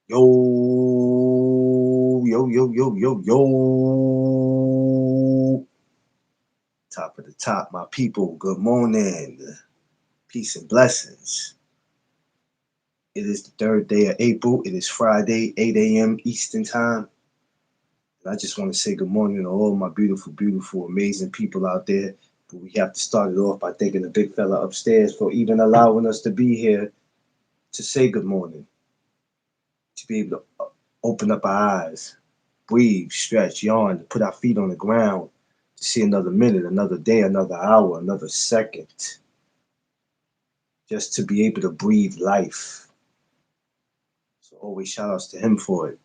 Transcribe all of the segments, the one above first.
Yo, yo. Top of the top, my people. Good morning. Peace and blessings. It is the third day of April. It is Friday, 8 a.m. Eastern Time. And I just want to say good morning to all my beautiful, amazing people out there. But we have to start it off by thanking the big fella upstairs for even allowing us to be here to say good morning, to be able to open up our eyes, breathe, stretch, yawn, put our feet on the ground to see another minute, another day, another hour, another second, just to be able to breathe life. So always shout outs to him for it.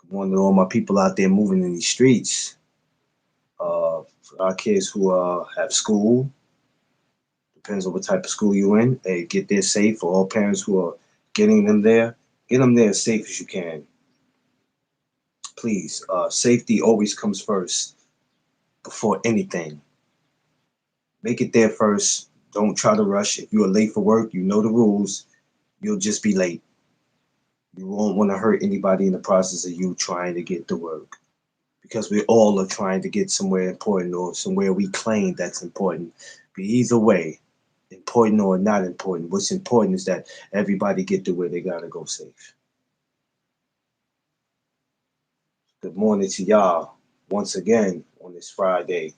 Good morning to all my people out there moving in these streets. For our kids who have school, depends on what type of school you're in. Hey, get there safe. For all parents who are getting them there, get them there as safe as you can. Please, safety always comes first before anything. Make it there first. Don't try to rush. If you are late for work, you know the rules. You'll just be late. You won't want to hurt anybody in the process of you trying to get to work. Because we all are trying to get somewhere important or somewhere we claim that's important. But either way, important or not important, what's important is that everybody get to where they gotta go safe. Good morning to y'all once again on this Friday.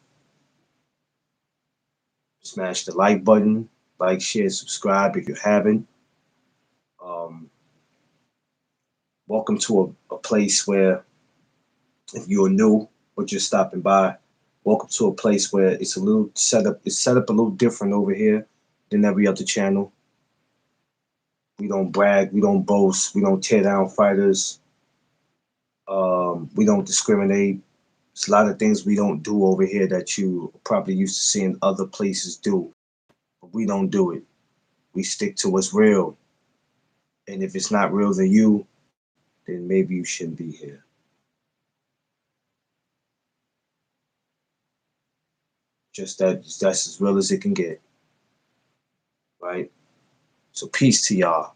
Smash the like button, like, share, subscribe if you haven't. Um, Welcome to a place where, if you're new or just stopping by, welcome to a place where it's a little set up. It's set up a little different over here than every other channel. We don't brag, we don't boast, we don't tear down fighters, we don't discriminate. There's a lot of things we don't do over here that you probably used to seeing other places do, but we don't do it. We stick to what's real, and if it's not real to you, then maybe you shouldn't be here. Just that's as real as it can get, right? So peace to y'all.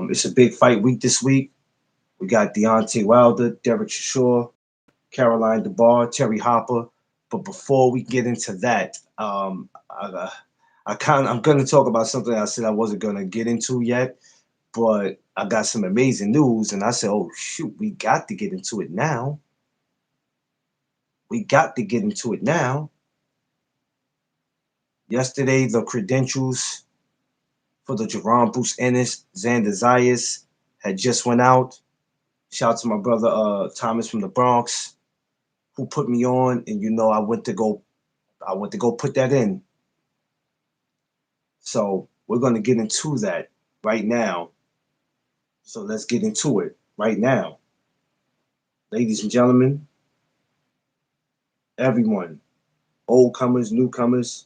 It's a big fight week this week. We got Deontay Wilder, Derek Chisora, Caroline DeBar, Terry Hopper. But before we get into that, I'm going to talk about something I said I wasn't going to get into yet, but I got some amazing news, and I said, "Oh shoot, we got to get into it now. We got to get into it now." Yesterday, the credentials for the Jerome Bruce Ennis, Xander Zayas had just went out. Shout out to my brother Thomas from the Bronx who put me on, and I went to go put that in. So we're gonna get into that right now. So let's get into it right now, ladies and gentlemen, everyone, old comers, newcomers.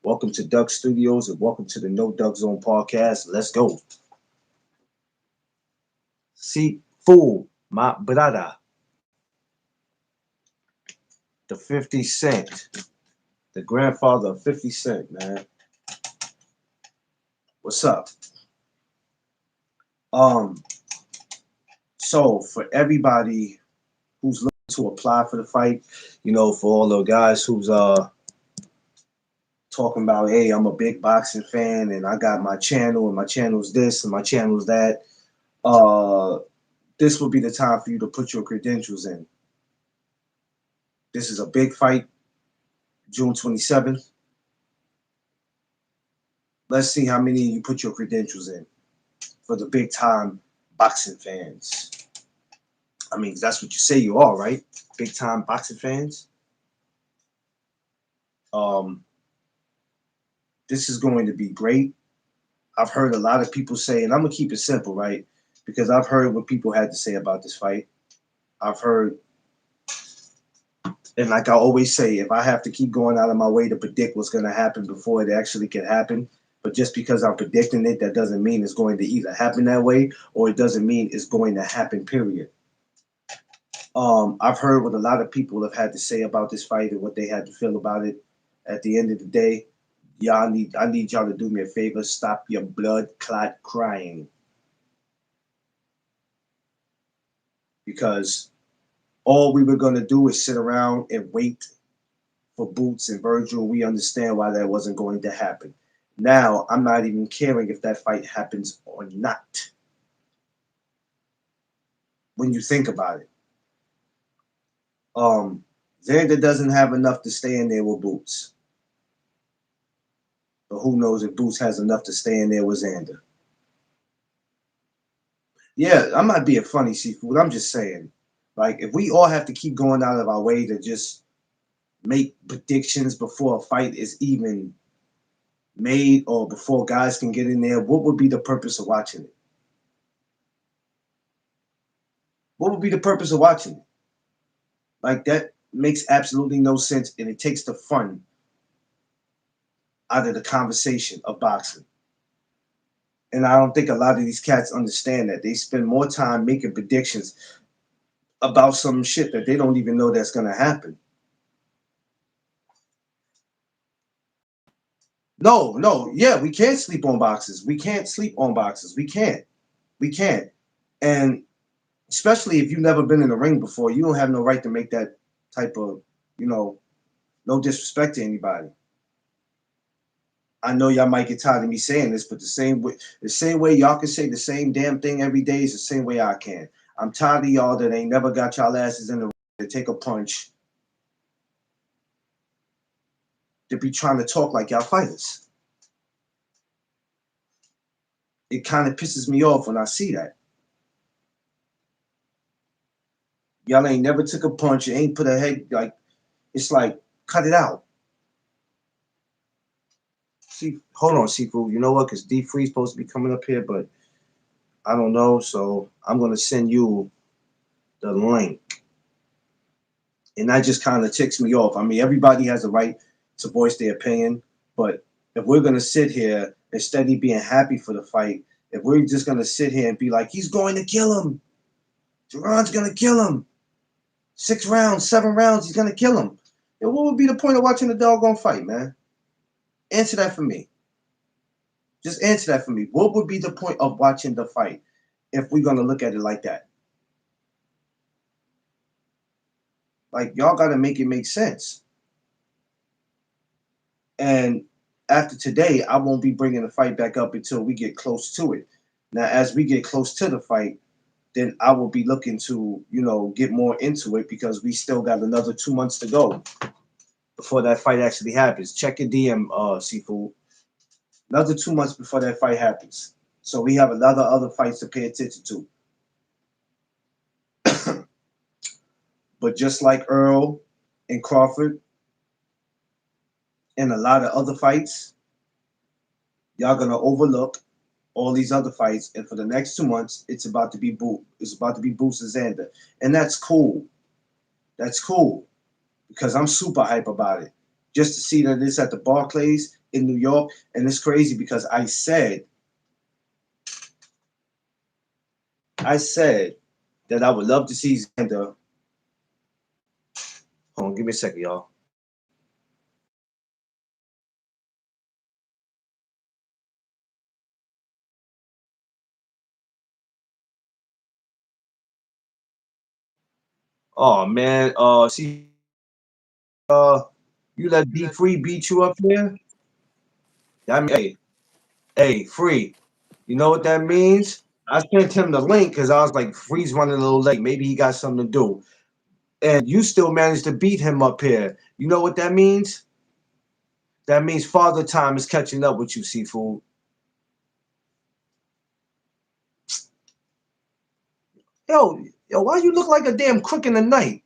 Welcome to Doug Studios and welcome to the No Doug Zone podcast. Let's go. See, fool, my brother, the 50 Cent, the grandfather of 50 Cent, man. What's up? Um, so for everybody who's looking to apply for the fight, for all the guys who's talking about, hey, I'm a big boxing fan and I got my channel and my channel's this and my channel's that. Uh, this would be the time for you to put your credentials in. This is a big fight, June 27th. Let's see how many of you put your credentials in for the big time boxing fans. I mean, that's what you say you are, right? Big time boxing fans. Um, this is going to be great. I've heard a lot of people say, and I'm gonna keep it simple, right? Because I've heard what people had to say about this fight. I've heard, and like I always say, if I have to keep going out of my way to predict what's gonna happen before it actually can happen, but just because I'm predicting it, that doesn't mean it's going to either happen that way or it doesn't mean it's going to happen. Period. I've heard what a lot of people have had to say about this fight and what they had to feel about it. At the end of the day, I need y'all to do me a favor. Stop your blood clot crying, because all we were gonna do is sit around and wait for Boots and Virgil. We understand why that wasn't going to happen. Now I'm not even caring if that fight happens or not. When you think about it, um, Xander doesn't have enough to stay in there with Boots, but who knows if Boots has enough to stay in there with Xander. Yeah, I'm not being funny, seafood. I'm just saying, like, if we all have to keep going out of our way to just make predictions before a fight is even made or before guys can get in there, what would be the purpose of watching it? What would be the purpose of watching it? Like, that makes absolutely no sense, and it takes the fun out of the conversation of boxing. And I don't think a lot of these cats understand that. They spend more time making predictions about some shit that they don't even know that's gonna happen. No, no, yeah, we can't sleep on boxes. We can't sleep on boxes. We can't. We can't. And especially if you've never been in the ring before, you don't have no right to make that type of, you know, no disrespect to anybody. I know y'all might get tired of me saying this, but the same way y'all can say the same damn thing every day is the same way I can. I'm tired of y'all that ain't never got y'all asses in the ring to take a punch, to be trying to talk like y'all fighters. It kind of pisses me off when I see that. Y'all ain't never took a punch. You ain't put a head like, it's like, cut it out. See, hold on, Seafood. You know what? Because D Free's supposed to be coming up here, but I don't know. So I'm gonna send you the link, and that just kind of ticks me off. I mean, everybody has a right to voice their opinion, but if we're gonna sit here instead of being happy for the fight, if we're just gonna sit here and be like, he's going to kill him, Duran's gonna kill him, 6 rounds, 7 rounds, he's gonna kill him. Then what would be the point of watching the doggone fight, man? Answer that for me. Just answer that for me. What would be the point of watching the fight if we're gonna look at it like that? Like, y'all gotta make it make sense. And after today, I won't be bringing the fight back up until we get close to it. Now, as we get close to the fight, then I will be looking to, get more into it, because we still got another 2 months to go before that fight actually happens. Check your DM, Seafood. Another 2 months before that fight happens. So we have a lot of other fights to pay attention to. But just like Earl and Crawford and a lot of other fights, y'all gonna overlook all these other fights, and for the next 2 months, it's about to be Boo. It's about to be Boots and Xander, and that's cool. That's cool, because I'm super hype about it. Just to see that it's at the Barclays in New York, and it's crazy because I said that I would love to see Xander. Hold on, give me a second, y'all. Oh man, see, you let D Free beat you up there. That mean, hey, Free. You know what that means? I sent him the link because I was like, Free's running a little late. Maybe he got something to do. And you still managed to beat him up here. You know what that means? That means Father Time is catching up with you, Seafood. Yo, yo, why you look like a damn crook in the night?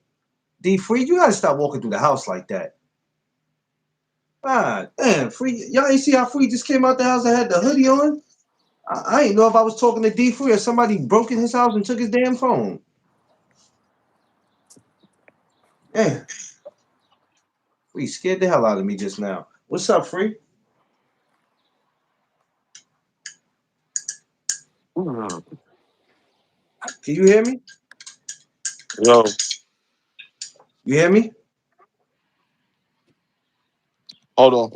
D Free, you gotta stop walking through the house like that. Ah, damn, Free, y'all ain't see how Free just came out the house and had the hoodie on? I ain't know if I was talking to D Free or somebody broke in his house and took his damn phone. Damn, Free scared the hell out of me just now. What's up, Free? Mhm. Can you hear me? Yo, You hear me? hold on.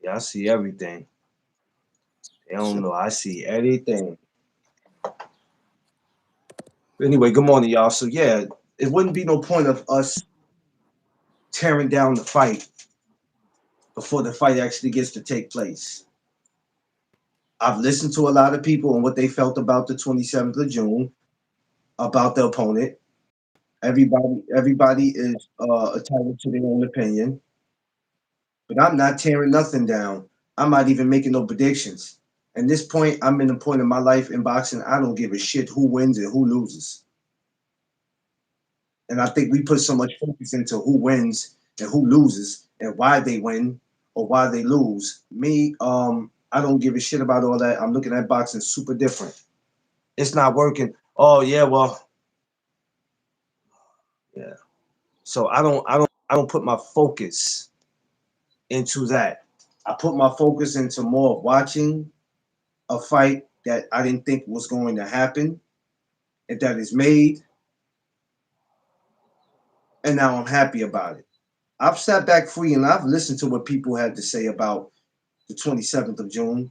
Yeah, I see everything. They don't know. I see everything. Anyway, good morning, y'all. So yeah, it wouldn't be no point of us tearing down the fight before the fight actually gets to take place. I've listened to a lot of people and what they felt about the 27th of June, about the opponent. Everybody is entitled to their own opinion, but I'm not tearing nothing down. I'm not even making no predictions. At this point, I'm in the point in my life in boxing. I don't give a shit who wins and who loses. And I think we put so much focus into who wins and who loses and why they win or why they lose. Me, I don't give a shit about all that. I'm looking at boxing super different. It's not working. Oh yeah, well, yeah. So I don't put my focus into that. I put my focus into more of watching a fight that I didn't think was going to happen and that is made, and now I'm happy about it. I've sat back free and I've listened to what people had to say about the 27th of June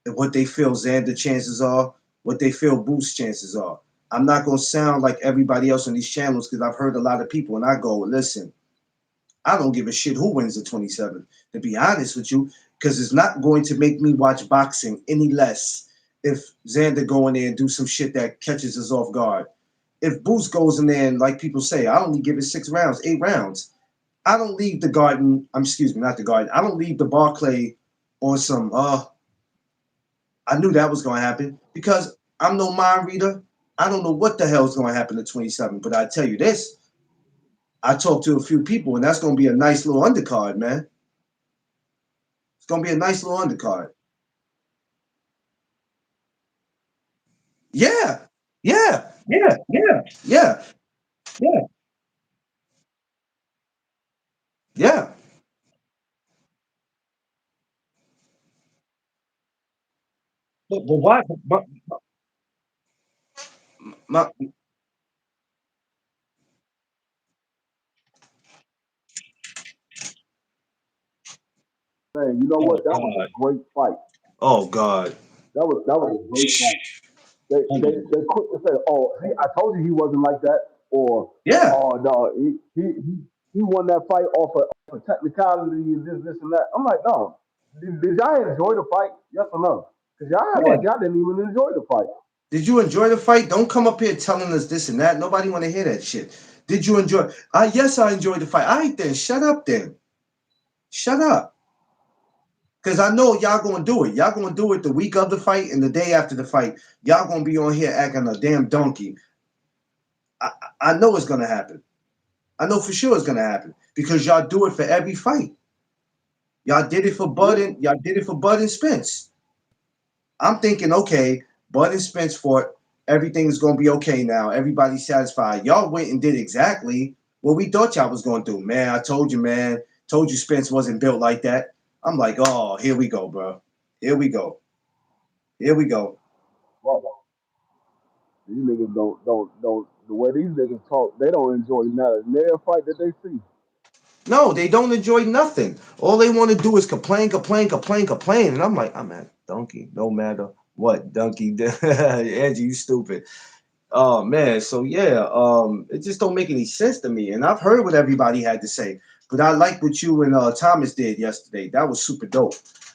and what they feel Xander chances are, what they feel Boost chances are. I'm not going to sound like everybody else on these channels because I've heard a lot of people and I go, listen, I don't give a shit who wins the 27th, to be honest with you, because it's not going to make me watch boxing any less if Xander go in there and do some shit that catches us off guard. If Boost goes in there and, like people say, I only give it 6 rounds, 8 rounds, I don't leave the garden, excuse me, not the garden, I don't leave the Barclay on some, I knew that was going to happen because I'm no mind reader. I don't know what the hell is going to happen at 27, but I tell you this, I talked to a few people, and that's going to be a nice little undercard, man. It's going to be a nice little undercard. Yeah, yeah, yeah, yeah, yeah, yeah, yeah. But why? My, Man, you know oh what? That was a God, great fight. oh God. That was a great fight. They quick to say, "Oh, see, I told you he wasn't like that," or Yeah. "Oh no, he won that fight off of technicality and this and that." I'm like, no. Did y'all enjoy the fight? Yes or no? Because y'all act Yeah. like y'all didn't even enjoy the fight. Did you enjoy the fight? Don't come up here telling us this and that. Nobody want to hear that shit. Did you enjoy? Yes, I enjoyed the fight. All right, then. Shut up, then. Shut up. Because I know y'all going to do it. Y'all going to do it the week of the fight and the day after the fight. Y'all going to be on here acting a damn donkey. I, I know it's going to happen. I know for sure it's going to happen because y'all do it for every fight. Y'all did it for Bud Yeah. and y'all did it for Bud and Spence. I'm thinking, okay, Bud and Spence fought. Everything's gonna be okay now. Everybody's satisfied. Y'all went and did exactly what we thought y'all was gonna do. Man, I told you, man. Told you Spence wasn't built like that. I'm like, oh, here we go, bro. Here we go. Here we go. Well, these niggas don't. The way these niggas talk, they don't enjoy none of their fight that they see. No, they don't enjoy nothing. All they want to do is complain, complain, complain, complain. And I'm like, I'm at donkey, no matter what, donkey. Angie, you stupid. Oh man, so yeah, it just don't make any sense to me. And I've heard what everybody had to say, but I like what you and Thomas did yesterday. That was super dope.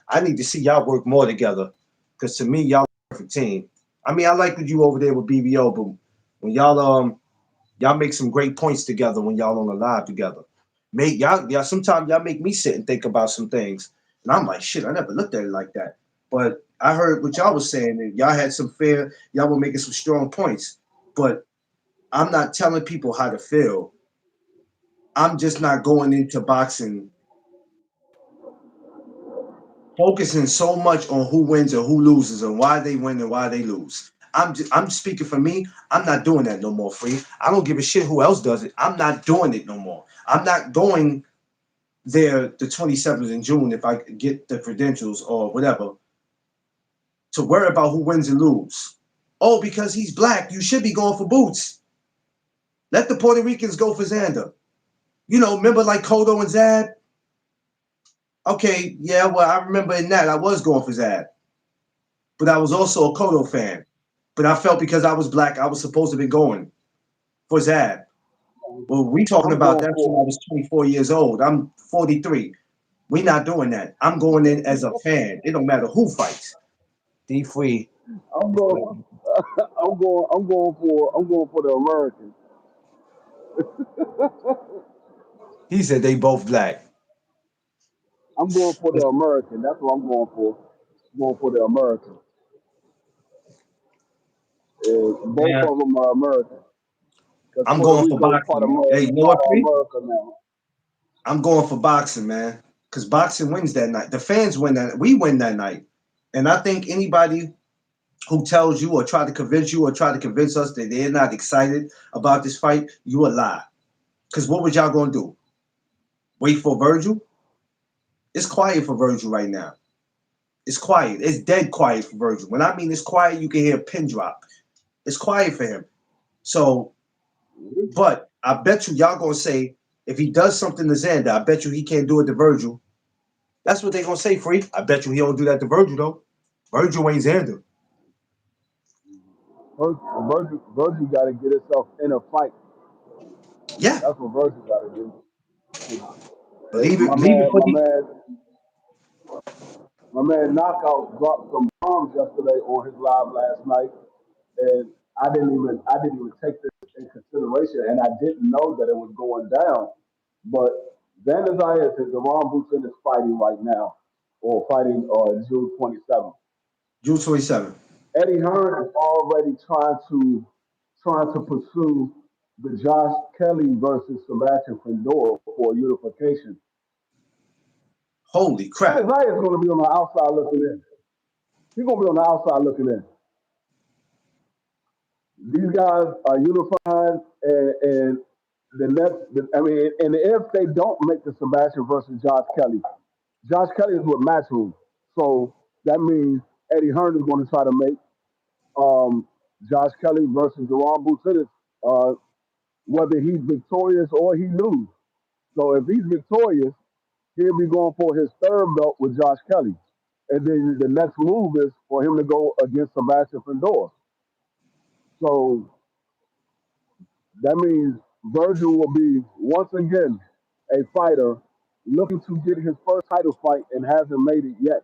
I need to see y'all work more together, because to me, y'all are a perfect team. I mean, I like what you over there with BBO, but when y'all make some great points together when y'all on the live together. Make y'all sometimes y'all make me sit and think about some things, and I'm like, shit, I never looked at it like that. But I heard what y'all was saying, and y'all had some fair, y'all were making some strong points. But I'm not telling people how to feel. I'm just not going into boxing focusing so much on who wins and who loses and why they win and why they lose. I'm speaking for me. I'm not doing that no more, free. I don't give a shit who else does it. I'm not doing it no more. I'm not going there the 27th in June if I get the credentials or whatever to worry about who wins and lose. Oh, because he's black, you should be going for Boots. Let the Puerto Ricans go for Xander. You know, remember like Kodo and Zab? Okay, yeah, well, I remember in that I was going for Zab, but I was also a Kodo fan. But I felt because I was black, I was supposed to be going for Zab. Well, we talking I'm about going that's when I for was 24 years old. I'm 43. We not doing that. I'm going in as a fan. It don't matter who fights. D free. I'm going I'm going for the American. He said they both black. I'm going for the American. That's what I'm going for. I'm going for the American. Both Yeah, of them are American because I'm Puerto going for Rico is boxing. Hey, you know part what, of free? America now. I'm going for boxing, man. Because boxing wins that night. The fans win that. We win that night. And I think anybody who tells you or try to convince you or try to convince us that they're not excited about this fight, you a lie. Because what was y'all going to do? Wait for Virgil? It's quiet for Virgil right now. It's quiet. It's dead quiet for Virgil. When I mean it's quiet, you can hear a pin drop. It's quiet for him. So, but I bet you y'all gonna say if he does something to Xander, I bet you he can't do it to Virgil. That's what they gonna say, free. I bet you he don't do that to Virgil though. Virgil ain't Xander. Virgil got to get himself in a fight. Yeah, That's what Virgil got to do. but And leave it for the. my man, Knockout dropped some bombs yesterday on his live last night, and I didn't even take this in consideration, and I didn't know that it was going down. But Xander Zayas and Deron Booton is fighting right now, or fighting June 27th. June 27. Eddie Hearn is already trying to pursue the Josh Kelly versus Sebastian Findor for unification. Holy Xander crap! Zayas is going to be on the outside looking in. He's going to be on the outside looking in. These guys are unified, and the next, I mean, and if they don't make the Sebastian versus Josh Kelly is with Matchroom, so that means Eddie Hearn is going to try to make um, Josh Kelly versus Deron Bootsitis, uh, whether he's victorious or he loses. So if he's victorious, he'll be going for his third belt with Josh Kelly, and then the next move is for him to go against Sebastian Findor. So that means Virgil will be once again a fighter looking to get his first title fight and hasn't made it yet.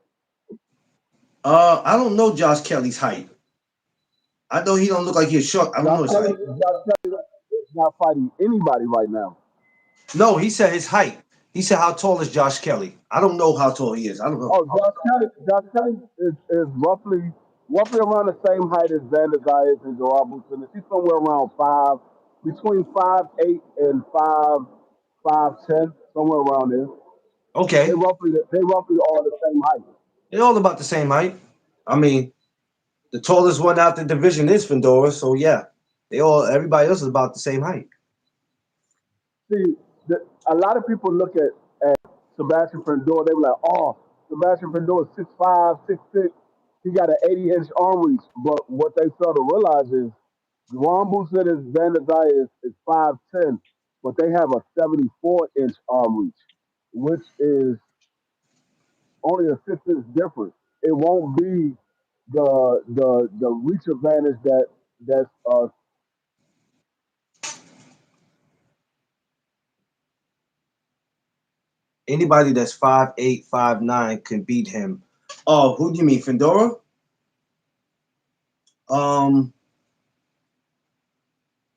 I don't know Josh Kelly's height. I know he don't look like he's short. I don't know his height. Josh Kelly is not fighting anybody right now. No, he said his height. He said how tall is Josh Kelly? I don't know how tall he is. I don't know. Oh, Josh Kelly is roughly around the same height as Xander Zayas and Gerard Boots. He's somewhere around between 5'8" and 5'10", somewhere around there. Okay, They roughly all the same height. they're all about the same height. I mean, the tallest one out the division is Fedora, so yeah, they all everybody else is about the same height. See, a lot of people look at Sebastian Findor. They were like, "Oh, Sebastian Findor is 6'5", 6'6". He got an 80-inch arm reach." But what they fail to realize is, Ron Buset is Xander Zaya is 5'10", but they have a 74-inch arm reach, which is only a 6-inch difference. It won't be the reach advantage that's Anybody that's 5'8", 5'9" can beat him. Oh, who do you mean, Fedora? Um,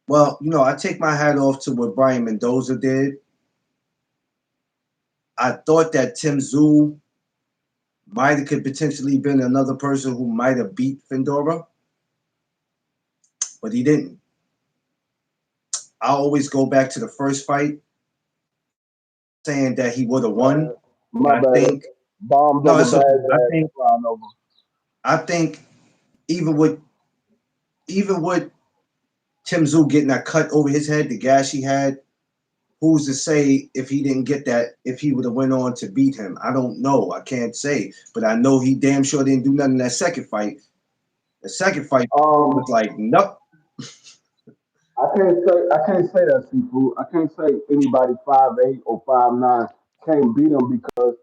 well, I take my hat off to what Brian Mendoza did. I thought that Tim Zul might have could potentially been another person who might have beat Fedora, but he didn't. I always go back to the first fight, saying that he would have won, but my bad. Bombs no, over it's okay. I Baghdad, think flying over. I think even with even with Tim Zul getting that cut over his head, the gash he had, who's to say if he didn't get that, if he would have went on to beat him? I don't know. I can't say, but I know he damn sure didn't do nothing in that second fight. The second fight was Um, like, nope. I can't say that seafood. I can't say anybody 5'8" or 5'9" can't beat him because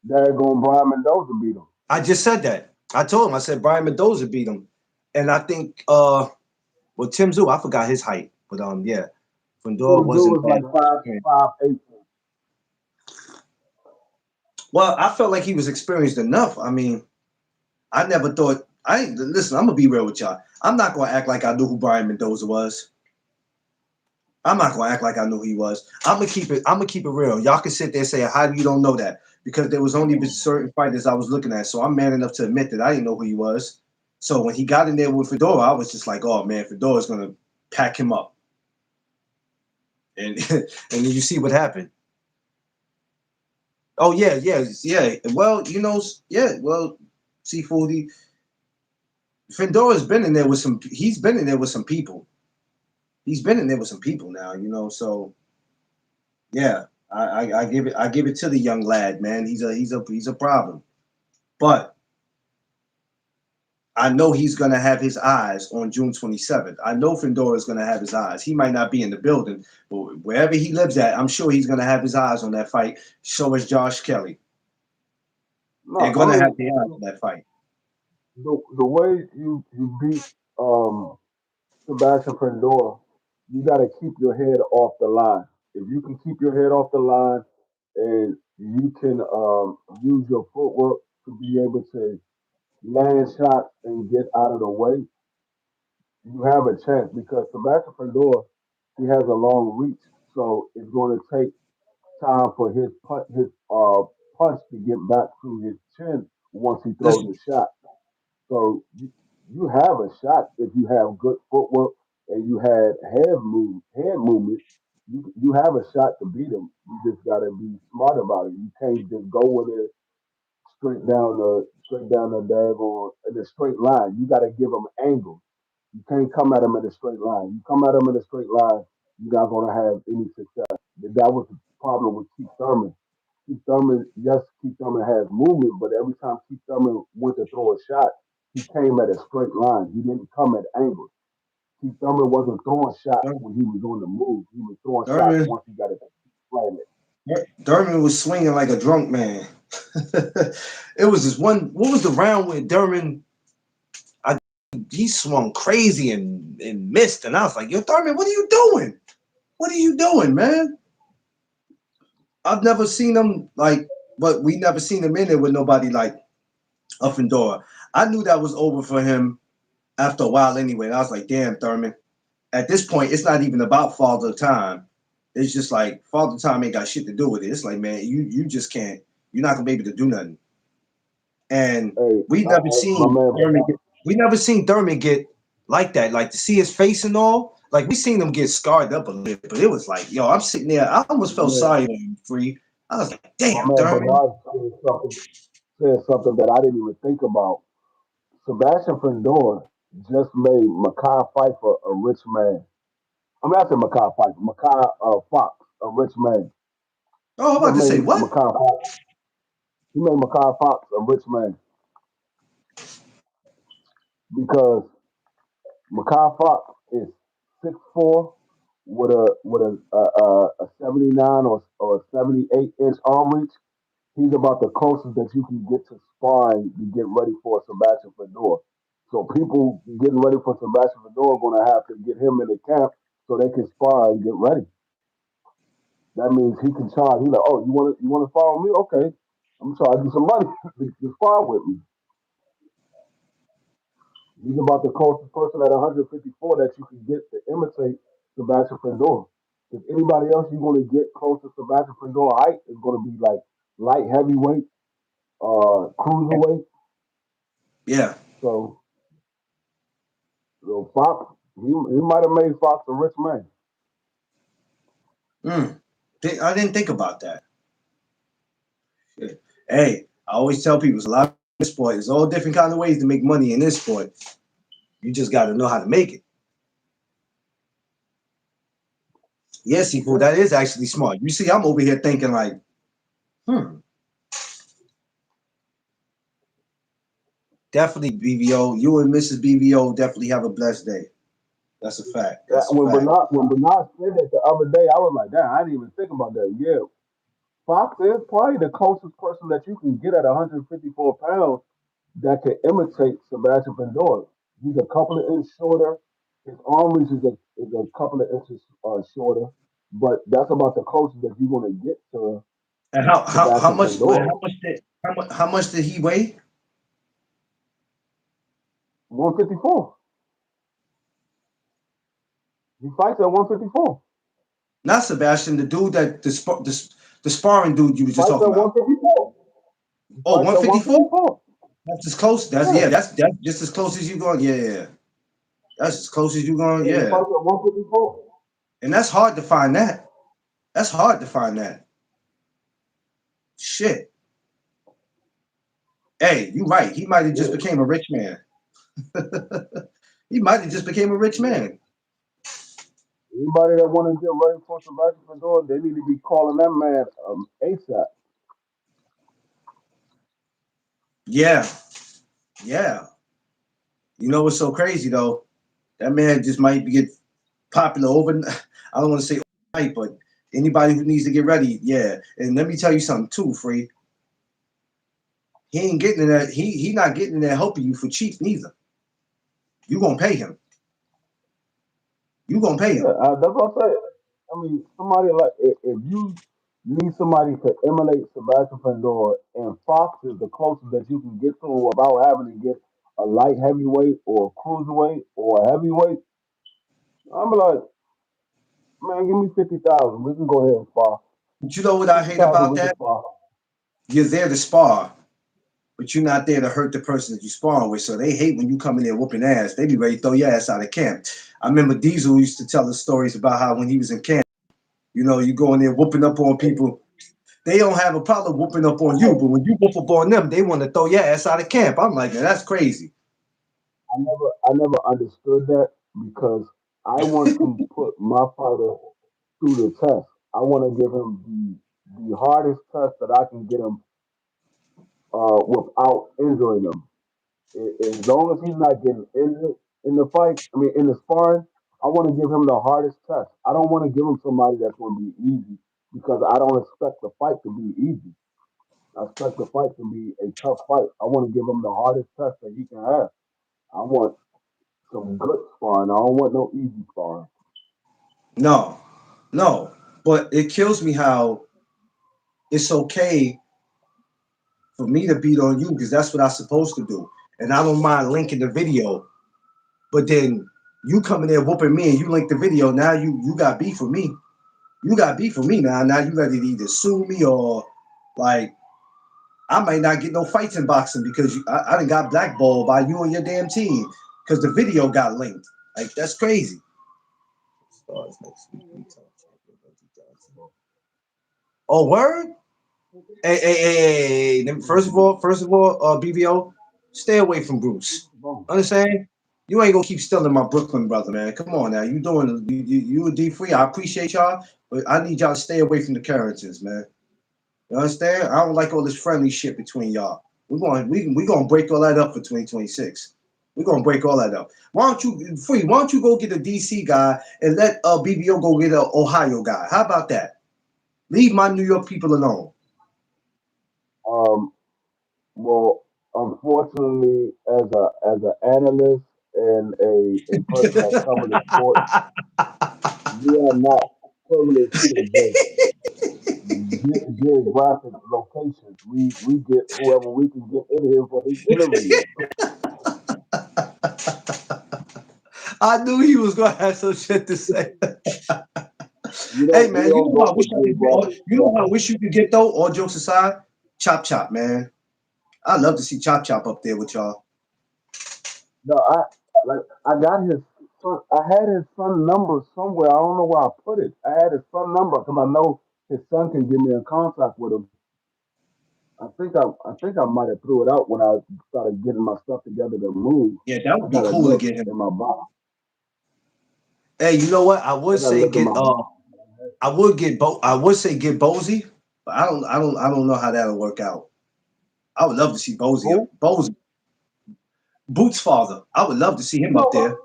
Daggone Brian Mendoza beat him. I just said that. I told him. I said Brian Mendoza beat him, and I think well Tim Zoo. I forgot his height, but yeah, Fundora Tim Zoo wasn't was like bad. 5'8". Well, I felt like he was experienced enough. I mean, I never thought. Listen. I'm gonna be real with y'all. I'm not gonna act like I knew who Brian Mendoza was. I'm not gonna act like I knew who he was. I'm gonna keep it. I'm gonna keep it real. Y'all can sit there and say, "How do you don't know that?" Because there was only certain fighters I was looking at. So I'm man enough to admit that I didn't know who he was. So when he got in there with Fedora, I was just like, "Oh man, Fedora's gonna pack him up." And and then you see what happened. Oh yeah. Well, yeah. Well, Seafoodie, Fedora's been in there with some. He's been in there with some people. He's been in there with some people now. So yeah, I give it to the young lad, man. He's a problem. But I know he's gonna have his eyes on June 27th. I know Fendora is gonna have his eyes. He might not be in the building, but wherever he lives at, I'm sure he's gonna have his eyes on that fight. So is Josh Kelly. They're No, I gonna have mean the eyes on that fight. the way you beat Sebastian Fundora, you got to keep your head off the line. If you can keep your head off the line and you can use your footwork to be able to land shots and get out of the way, you have a chance because Sebastian Fundora, he has a long reach, so it's going to take time for his punch to get back to his chin once he throws Listen, the shot. So you have a shot if you have good footwork and you had hand movement. You have a shot to beat him. You just gotta be smart about it. You can't just go with it straight down the daggone in a straight line. You gotta give him angles. You can't come at him in a straight line. You come at him in a straight line, you're not gonna have any success. That was the problem with Keith Thurman. Keith Thurman has movement, but every time Keith Thurman went to throw a shot, he came at a straight line. He didn't come at angles. Keith Thurman wasn't throwing shots when he was on the move. He was throwing shots Thurman, once he got it planted. Thurman was swinging like a drunk man. It was this one. What was the round with Thurman? He swung crazy and missed, and I was like, "Yo, Thurman, what are you doing? What are you doing, man?" I've never seen him like, but we never seen him in there with nobody like a Fedora. I knew that was over for him after a while anyway. And I was like, damn, Thurman. At this point, it's not even about Father Time. It's just like Father Time ain't got shit to do with it. It's like, man, you just can't. You're not gonna be able to do nothing. And Hey, we never my seen man, Thurman. We never seen Thurman get like that. Like to see his face and all. Like we seen him get scarred up a little, but it was like, yo, I'm sitting there. I almost felt man, sorry for him, Free. I was like, my damn, man Thurman. Bernard said something that I didn't even think about. Sebastian Fundora just made Makai Pfeiffer a rich man. I mean, I said Makai Pfeiffer, Makai Fox a rich man. Oh, I'm He just about to made say what? Makai Fox. He made Makai Fox a rich man because Makai Fox is 6'4" with a 79 or 78-inch arm reach. He's about the closest that you can get to sparring to get ready for Sebastian Fedor. So people getting ready for Sebastian Fedor are going to have to get him in the camp so they can spar and get ready. That means he can charge. He's like, oh, you want to spar with me? Okay, I'm gonna charge you some money to spar with me. He's about the closest person at 154 that you can get to imitate Sebastian Fedor. If anybody else you're going to get close to Sebastian Fedor height is going to be like light heavyweight, cruiserweight. Yeah. So Fox, he might have made Fox a rich man. Mm. I didn't think about that. Shit. Hey, I always tell people it's a lot of this sport. There's all different kind of ways to make money in this sport. You just got to know how to make it. Yes, Seafood, Yeah. that is actually smart. You see, I'm over here thinking like, hmm, definitely BVO. You and Mrs. BVO definitely have a blessed day. That's a fact. That's a When fact. Bernard said that the other day, I was like, damn, I didn't even think about that. Yeah, Fox is probably the closest person that you can get at 154 pounds that can imitate Sebastian Pandora. He's a couple of inches shorter. His arm reach is a couple of inches shorter, but that's about the closest that you're going to get to And how Sebastian much Pandora. how much did he weigh? 154. He fights at 154. Not Sebastian, the dude that the sparring dude you He were just fights talking at about. 154. He Oh, fights at 154? 154. That's as close. That's Yeah. yeah, that's just as close as you going. Yeah, yeah. That's as close as you going, Yeah, he yeah. fights at 154. And that's hard to find that. That's hard to find that. Shit. Hey, you right. He might have just Yeah. became a rich man. He might have just became a rich Yeah. man. Anybody that want to get ready for Sebastian Pandora, they need to be calling that man ASAP. Yeah, yeah. You know what's so crazy though? That man just might get popular over. I don't want to say overnight, but anybody who needs to get ready, yeah. And let me tell you something too, Free. He ain't getting in that. He not getting in there helping you for cheap neither. You gonna pay him. You gonna pay Yeah, him. that's what I say. I mean, somebody like if you need somebody to emulate Sebastian Pandora, and Fox is the closest that you can get to him without having to get a light heavyweight or a cruiserweight or a heavyweight, I'm like, man, give me 50,000. We can go ahead and spar. But you know what I fifty hate thousand, about we can that? spar. You're there to spar, but you're not there to hurt the person that you sparring with. So they hate when you come in there whooping ass. They be ready to throw your ass out of camp. I remember Diesel used to tell us stories about how when he was in camp, you go in there whooping up on people. They don't have a problem whooping up on you, but when you whoop up on them, they want to throw your ass out of camp. I'm like, that's crazy. I never understood that because I want to put my fighter through the test. I want to give him the hardest test that I can get him without injuring him. As long as he's not getting injured in the fight, I mean in the sparring, I want to give him the hardest test. I don't want to give him somebody that's going to be easy because I don't expect the fight to be easy. I expect the fight to be a tough fight. I want to give him the hardest test that he can have. I want some good sparring. I don't want no easy sparring. No, no. But it kills me how it's okay for me to beat on you because that's what I'm supposed to do. And I don't mind linking the video. But then you come in there whooping me and you link the video. Now you got beef with me. You got beef with me now. Now you ready to either sue me or like I might not get no fights in boxing because I done got blackballed by you and your damn team because the video got linked. Like that's crazy. Stars next week. Oh word? Hey. First of all, BBO, stay away from Bruce. Understand? You ain't gonna keep stealing my Brooklyn brother, man. Come on now. You a D free. I appreciate y'all, but I need y'all to stay away from the characters, man. You understand? I don't like all this friendly shit between y'all. We gonna break all that up for 2026. We're gonna break all that up. Why don't you free? Why don't you go get a DC guy and let BBO go get a Ohio guy? How about that? Leave my New York people alone. Um, well, unfortunately, as an analyst and a person that covers the sport, we are not privileged to just get geographic locations. We get whoever we can get in here for these interviews. I knew he was gonna have some shit to say. Hey We man, you don't know go how I for wish I could get. geographic You know how I wish you could get though. All jokes aside, Chop Chop, man. I love to see Chop Chop up there with y'all. No, I got his son. I had his son number somewhere. I don't know where I put it. I had his son number because I know his son can get me in contact with him. I think I might have threw it out when I started getting my stuff together to move. Yeah, that I would be gotta cool to look get him. in my box. Hey, you know what? I gotta look in my box. I would say get Bozy, but I don't know how that'll work out. I would love to see Bozy up. Who? Bozy, Boots' father. I would love to see him up No, there.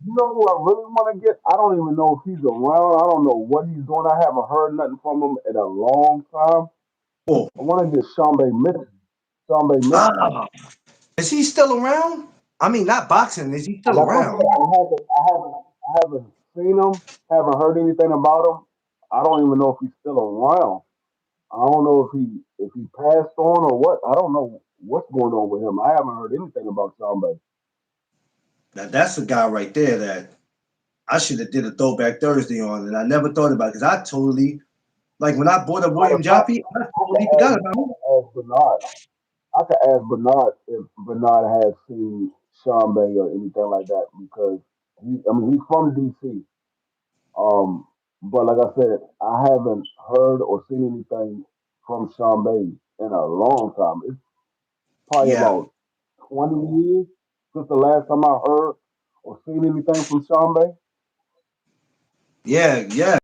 You know who I really want to get? I don't even know if he's around. I don't know what he's doing. I haven't heard nothing from him in a long time. Oh, I want to get Shambe Mitchell. Shambe Mitchell. ah, is he still around? I mean, not boxing. Is he still Like I said, around? I haven't seen him. Haven't heard anything about him. I don't even know if he's still around. I don't know if he passed on or what. I don't know what's going on with him. I haven't heard anything about Shambe. Now that's a guy right there that I should have did a throwback Thursday on, and I never thought about it because I totally like when I bought up Matter William of fact, Joppy, I I could totally ask, forgot about I him. could ask Bernard. I could ask Bernard if Bernard has seen Shambe or anything like that because I mean, he's from DC. But like I said, I haven't heard or seen anything from Shambe in a long time. It's probably Yeah, about 20 years since the last time I heard or seen anything from Shambe. yeah, yeah.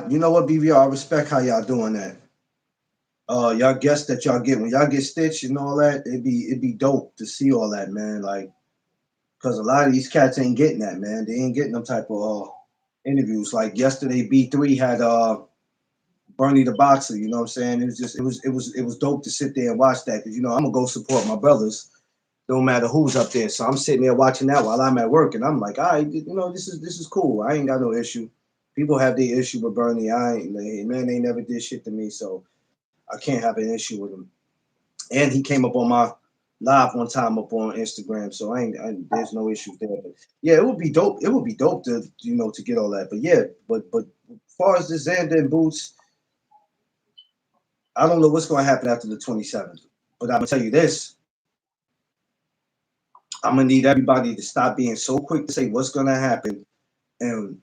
You know what, BVR? I respect how y'all doing that. Y'all guests that y'all get when y'all get stitched and all that, it'd be dope to see all that, man. Like, cause a lot of these cats ain't getting that, man. They ain't getting them type of interviews. Like yesterday, B3 had Bernie the boxer. You know what I'm saying? It was just it was dope to sit there and watch that because I'm gonna go support my brothers. No matter who's up there. So I'm sitting there watching that while I'm at work, and I'm like, all right, this is cool. I ain't got no issue. People have their issue with Bernie. I ain't man, they never did shit to me, so I can't have an issue with him. And he came up on my live one time up on Instagram, so there's no issues there. But yeah, it would be dope. It would be dope to to get all that. But yeah, but as far as the Xander and Boots, I don't know what's going to happen after the 27th. But I'm gonna tell you this: I'm gonna need everybody to stop being so quick to say what's going to happen and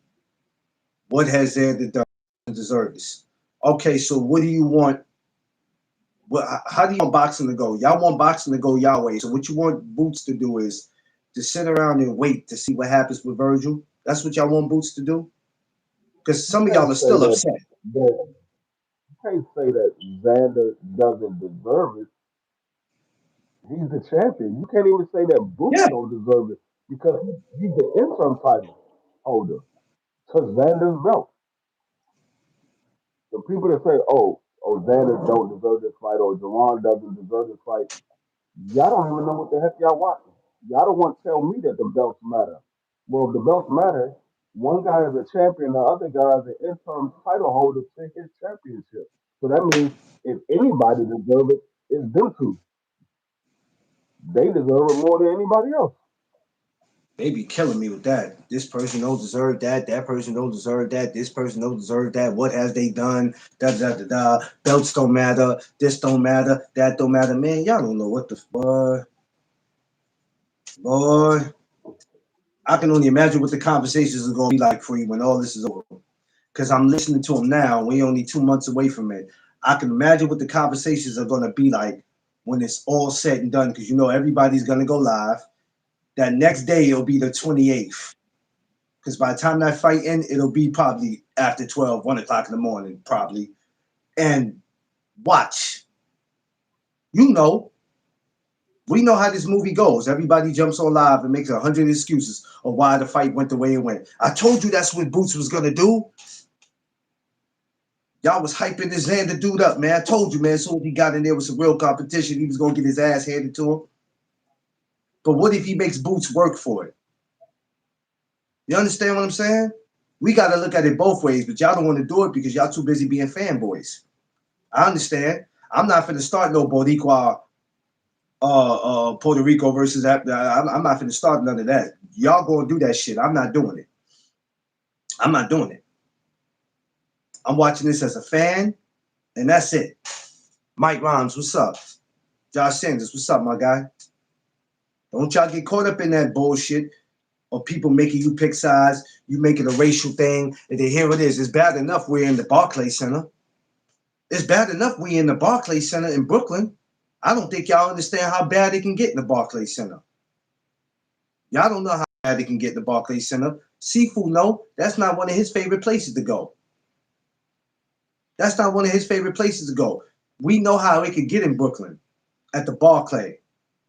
what has Xander done to deserve this. Okay, so what do you want? How do you want boxing to go? Y'all want boxing to go y'all way. So what you want Boots to do is to sit around and wait to see what happens with Virgil. That's what y'all want Boots to do. Because You some of can't y'all are say still that, upset. that you can't say that Xander doesn't deserve it. He's the champion. You can't even say that Boots Yeah, don't deserve it because he's the interim title holder to Xander's belt. The people that say, "Oh, Xander don't deserve this fight," or Jerron doesn't deserve this fight, y'all don't even know what the heck y'all watching. Y'all don't want to tell me that the belts matter. Well, if the belts matter, one guy is a champion, the other guy is an interim title holder to his championship. So that means if anybody deserves it, it's them two. They deserve it more than anybody else. they be killing me with that. This person don't deserve that. That person don't deserve that. This person don't deserve that. What has they done? Da da da da. Belts don't matter. This don't matter. That don't matter. Man, y'all don't know what the boy. I can only imagine what the conversations are gonna be like for you when all this is over. Because I'm listening to them now. We only 2 months away from it. I can imagine what the conversations are gonna be like when it's all said and done. Because everybody's gonna go live. That next day it'll be the 28th. Because by the time that fight ends, it'll be probably after 12, 1 o'clock in the morning, probably. And watch. You know, we know how this movie goes. Everybody jumps on live and makes 100 excuses of why the fight went the way it went. I told you that's what Boots was gonna do. Y'all was hyping this Xander dude up, man. I told you, man. As soon as he got in there with some real competition, he was gonna get his ass handed to him. But what if he makes Boots work for it? You understand what I'm saying? We gotta look at it both ways, but y'all don't want to do it because y'all too busy being fanboys. I understand. I'm not finna start no Boricua, Puerto Rico versus that. I'm not finna start none of that. Y'all gonna do that shit. I'm not doing it. I'm not doing it. I'm watching this as a fan, and that's it. Mike Rhymes, what's up? Josh Sanders, what's up, my guy? Don't y'all get caught up in that bullshit of people making you pick sides, you make it a racial thing, and then here it is. It's bad enough we're in the Barclays Center. It's bad enough we in the Barclays Center in Brooklyn. I don't think y'all understand how bad it can get in the Barclays Center. Y'all don't know how bad it can get in the Barclays Center. Sifu, no, that's not one of his favorite places to go. That's not one of his favorite places to go. We know how it could get in Brooklyn at the Barclay.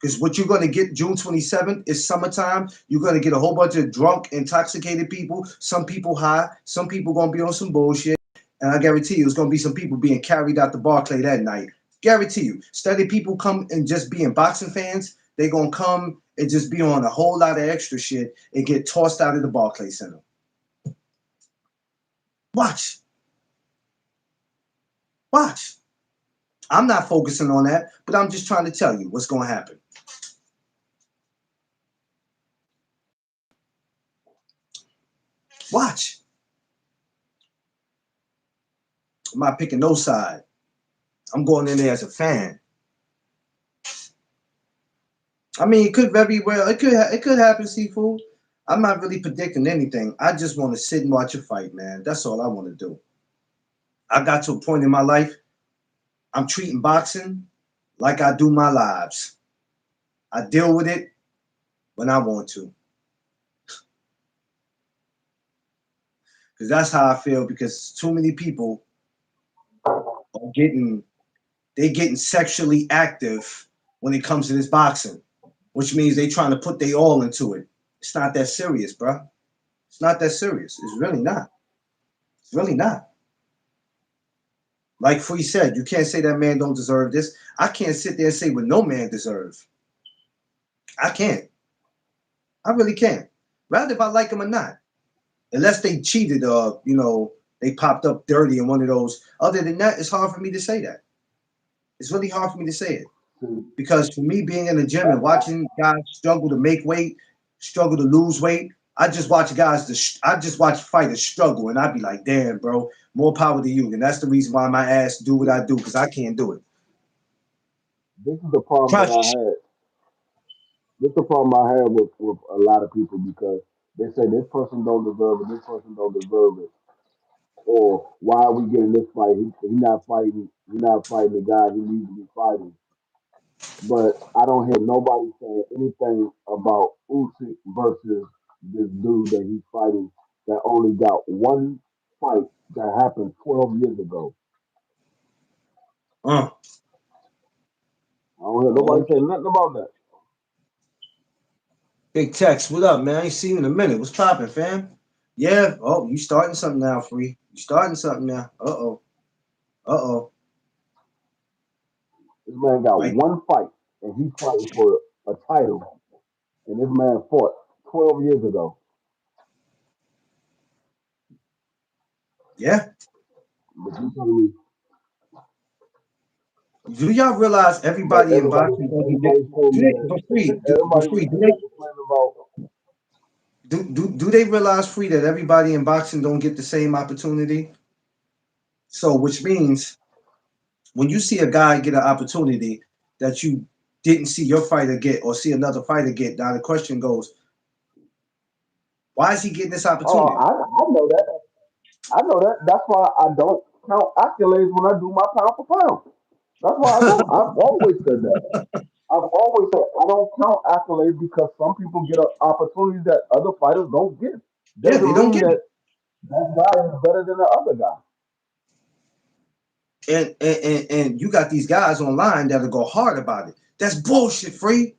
Because what you're going to get June 27th is summertime. You're going to get a whole bunch of drunk, intoxicated people. Some people high. Some people going to be on some bullshit. And I guarantee you, it's going to be some people being carried out the Barclay that night. Guarantee you. Instead of people come and just being boxing fans, they going to come and just be on a whole lot of extra shit and get tossed out of the Barclay Center. Watch. Watch. I'm not focusing on that, but I'm just trying to tell you what's going to happen. Watch. I'm not picking no side. I'm going in there as a fan. I mean, it could very well. It could happen, seafood. I'm not really predicting anything. I just want to sit and watch a fight, man. That's all I want to do. I got to a point in my life. I'm treating boxing like I do my lives. I deal with it when I want to, because that's how I feel. Because too many people are getting sexually active when it comes to this boxing, which means they trying to put their all into it. It's not that serious, bro. It's not that serious. It's really not. It's really not. Like Free said, you can't say that man don't deserve this. I can't sit there and say what no man deserves. I can't. I really can't. Rather if I like him or not. Unless they cheated or, they popped up dirty in one of those. Other than that, it's hard for me to say that. It's really hard for me to say it. See, Because for me being in the gym and that, watching guys struggle to make weight, struggle to lose weight, I just watch fighters struggle, and I'd be like, damn, bro, more power to you. And that's the reason why my ass do what I do, because I can't do it. this is the problem that I Crush. had. This is the problem I had with a lot of people because they say this person don't deserve it, this person don't deserve it, or why are we getting this fight? He not fighting. He not fighting the guy he needs to be fighting. But I don't hear nobody saying anything about Usyk versus this dude that he's fighting that only got one fight that happened 12 years ago. Uh, I don't hear nobody oh, saying nothing about that. Big Tex, what up, man? I ain't seen you in a minute. What's poppin', fam? Yeah. Oh, you starting something now, Free. You starting something now. Uh-oh. Uh-oh. This man got Right. one fight and he's fighting for a title. And this man fought 12 years ago. Yeah. But you telling me Do y'all realize but everybody in boxing don't be everybody told do me they that but free but everybody free was do they complaining about do they realize free that everybody in boxing don't get the same opportunity? So which means when you see a guy get an opportunity that you didn't see your fighter get or see another fighter get, now the question goes, why is he getting this oh opportunity? I know that. I know that. That's why I don't count accolades when I do my pound for pound. That's why I don't. I've always said that. I've always said I don't count accolades because some people get an opportunity that other fighters don't get. Yeah, Doesn't they don't mean get it. that that guy is better than the other guy. And you got these guys online that'll go hard about it. That's bullshit, free.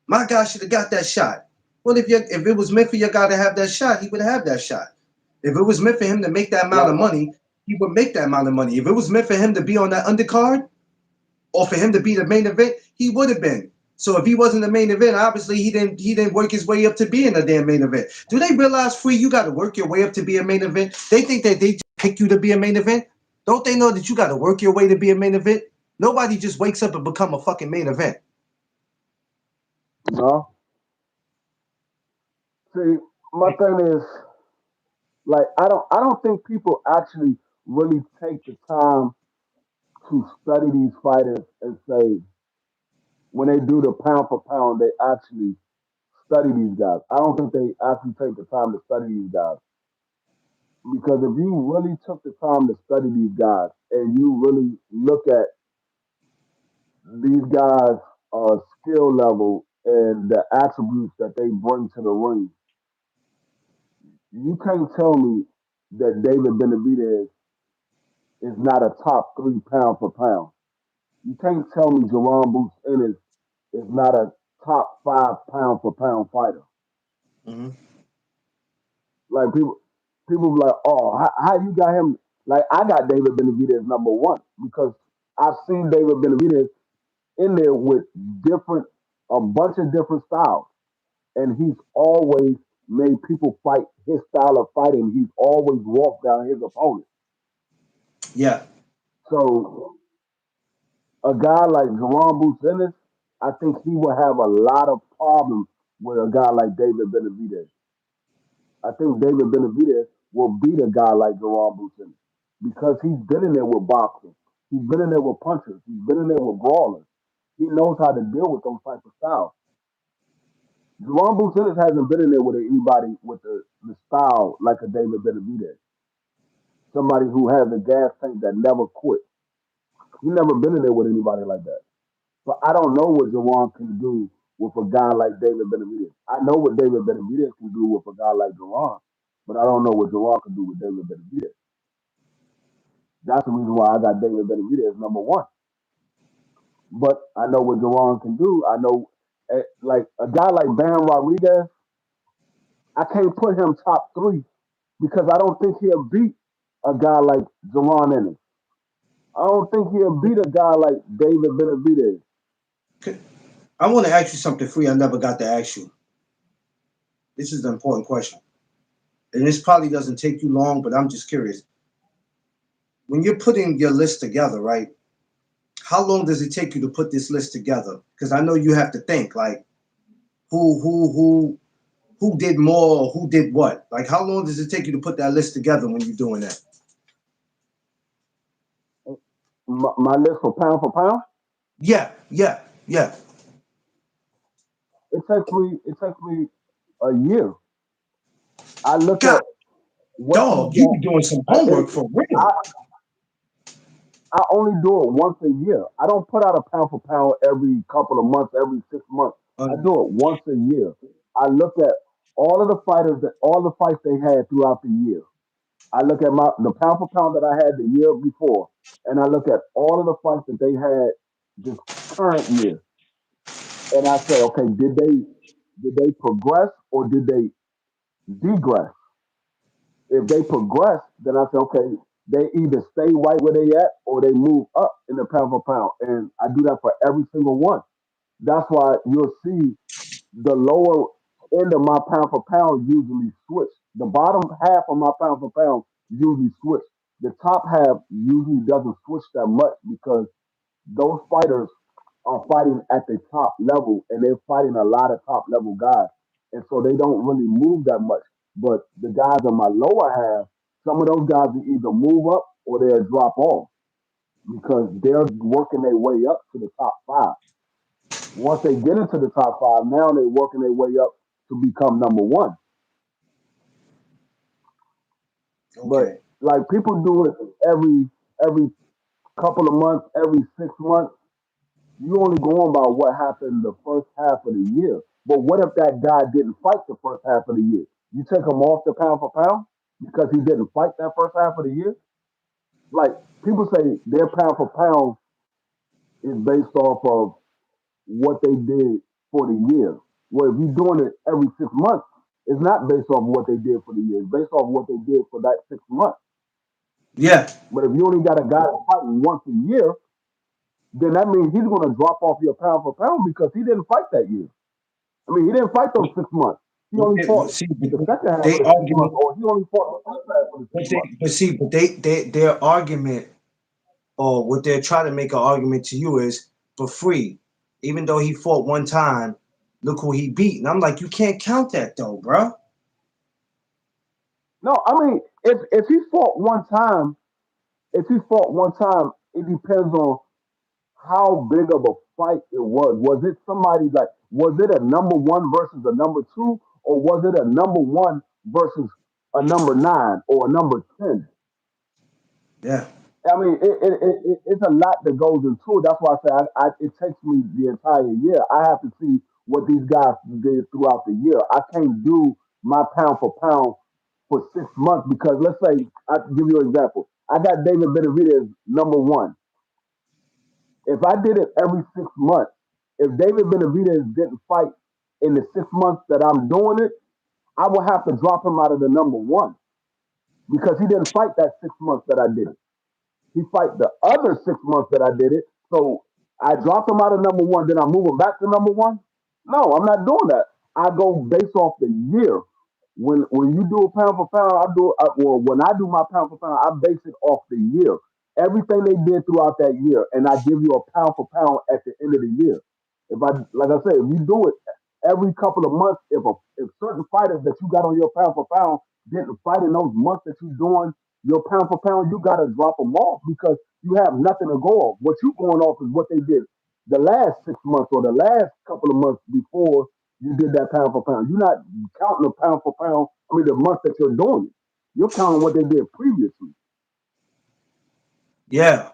My guy should have got that shot. Well, if it was meant for your guy to have that shot, he would have that shot. If it was meant for him to make that amount Like of money, he would make that amount of money. If it was meant for him to be on that undercard or for him to be the main event, he would have been. So if he wasn't the main event, obviously he didn't work his way up to being a damn main event. Do they realize, free, you got to work your way up to be a main event? They think that they just pick you to be a main event. Don't they know that you got to work your way to be a main event? Nobody just wakes up and become a fucking main event. no. See, my thing is like I don't think people actually really take the time to study these fighters and say when they do the pound for pound, they actually study these guys. I don't think they actually take the time to study these guys. Because if you really took the time to study these guys and you really look at these guys' skill level and the attributes that they bring to the ring, you can't tell me that David Benavidez is not a top three pound for pound. You can't tell me Jerome Boots Ennis is not a top five pound for pound fighter. Hmm. Like people be like, oh, how you got him? Like I got David Benavidez number one because I've seen David Benavidez in there with different, a bunch of different styles, and he's always made people fight his style of fighting. He's always walked down his opponent. Yeah. So a guy like Jerome Buchanan, I think he will have a lot of problems with a guy like David Benavidez. I think David Benavidez will beat a guy like Jerome Buchanan because he's been in there with boxers. He's been in there with punchers. He's been in there with brawlers. He knows how to deal with those types of styles. Jerome Buchanan hasn't been in there with anybody with the style like a David Benavidez. Somebody who has a gas tank that never quit. He never been in there with anybody like that. So I don't know what Jerome can do with a guy like David Benavidez. I know what David Benavidez can do with a guy like Jerome, but I don't know what Jerome can do with David Benavidez. That's the reason why I got David Benavidez number one. But I know what Jerome can do. I know, like a guy like Bam Rodriguez, I can't put him top three because I don't think he'll beat a guy like Jerron Ennis. I don't think he'll beat a guy like David Benavidez. Okay. I want to ask you something free. I never got to ask you. This is an important question, and this probably doesn't take you long, but I'm just curious. When you're putting your list together, right? How long does it take you to put this list together? Because I know you have to think like who did more, or who did what. Like how long does it take you to put that list together when you're doing that? My list for pound, Yeah, yeah, yeah. it takes me a year. I look God, at what these dog, you guys. be doing some And homework for real. I only do it once a year. I don't put out a pound for pound every couple of months, every 6 months. I Uh, do it once a year. I look at all of the fighters that all the fights they had throughout the year. I look at my the pound for pound that I had the year before, and I look at all of the fights that they had this current year, and I say, okay, did they progress or did they degress? If they progress, then I say, okay, they either stay right where they at or they move up in the pound for pound. And I do that for every single one. That's why you'll see the lower end of my pound for pound usually switch. The bottom half of my pound for pound usually switch. The top half usually doesn't switch that much because those fighters are fighting at the top level and they're fighting a lot of top level guys. And so they don't really move that much. But the guys in my lower half, some of those guys will either move up or they'll drop off because they're working their way up to the top five. Once they get into the top five, now they're working their way up to become number one. But okay. like people do it every couple of months, every 6 months. You only going by what happened the first half of the year. But what if that guy didn't fight the first half of the year? You take him off the pound for pound because he didn't fight that first half of the year? Like people say their pound for pound is based off of what they did for the year. Well, if you're doing it every 6 months, it's not based off what they did for the year. It's based off what they did for that 6 months. Yeah. But if you only got a guy fighting once a year, then that means he's going to drop off your pound for pound because he didn't fight that year. I mean, he didn't fight those 6 months. He only fought See, the second half of they the 6 months, argument, or he only fought the first half of the six months. but their argument or what they're trying to make an argument to you is for free. Even though he fought one time, look who he beat. And I'm like, you can't count that though, bro. No, I mean, if he fought one time, if he fought one time, it depends on how big of a fight it was. Was it somebody like, was it a number one versus a number two, or was it a number one versus a number nine or a number 10? Yeah. I mean, it's a lot that goes into it. That's why I say it takes me the entire year. I have to see what these guys did throughout the year. I can't do my pound for pound for 6 months because let's say I give you an example. I got David Benavidez number one. If I did it every 6 months, If David Benavidez didn't fight in the 6 months that I'm doing it, I will have to drop him out of the number one because he didn't fight that 6 months that I did it. He fight the other 6 months that I did it. So I dropped him out of number one, then I move him back to number one. No, I'm not doing that. I go based off the year. When you do a pound for pound, well, when I do my pound for pound, I base it off the year. Everything they did throughout that year, and I give you a pound for pound at the end of the year. If I, like I said, if you do it every couple of months, if certain fighters that you got on your pound for pound didn't fight in those months that you're doing your pound for pound, you gotta drop them off because you have nothing to go off. What you going off is what they did the last 6 months or the last couple of months before you did that pound for pound. You're not counting the pound for pound. I mean, the month that you're doing it. You're counting what they did previously. Yeah.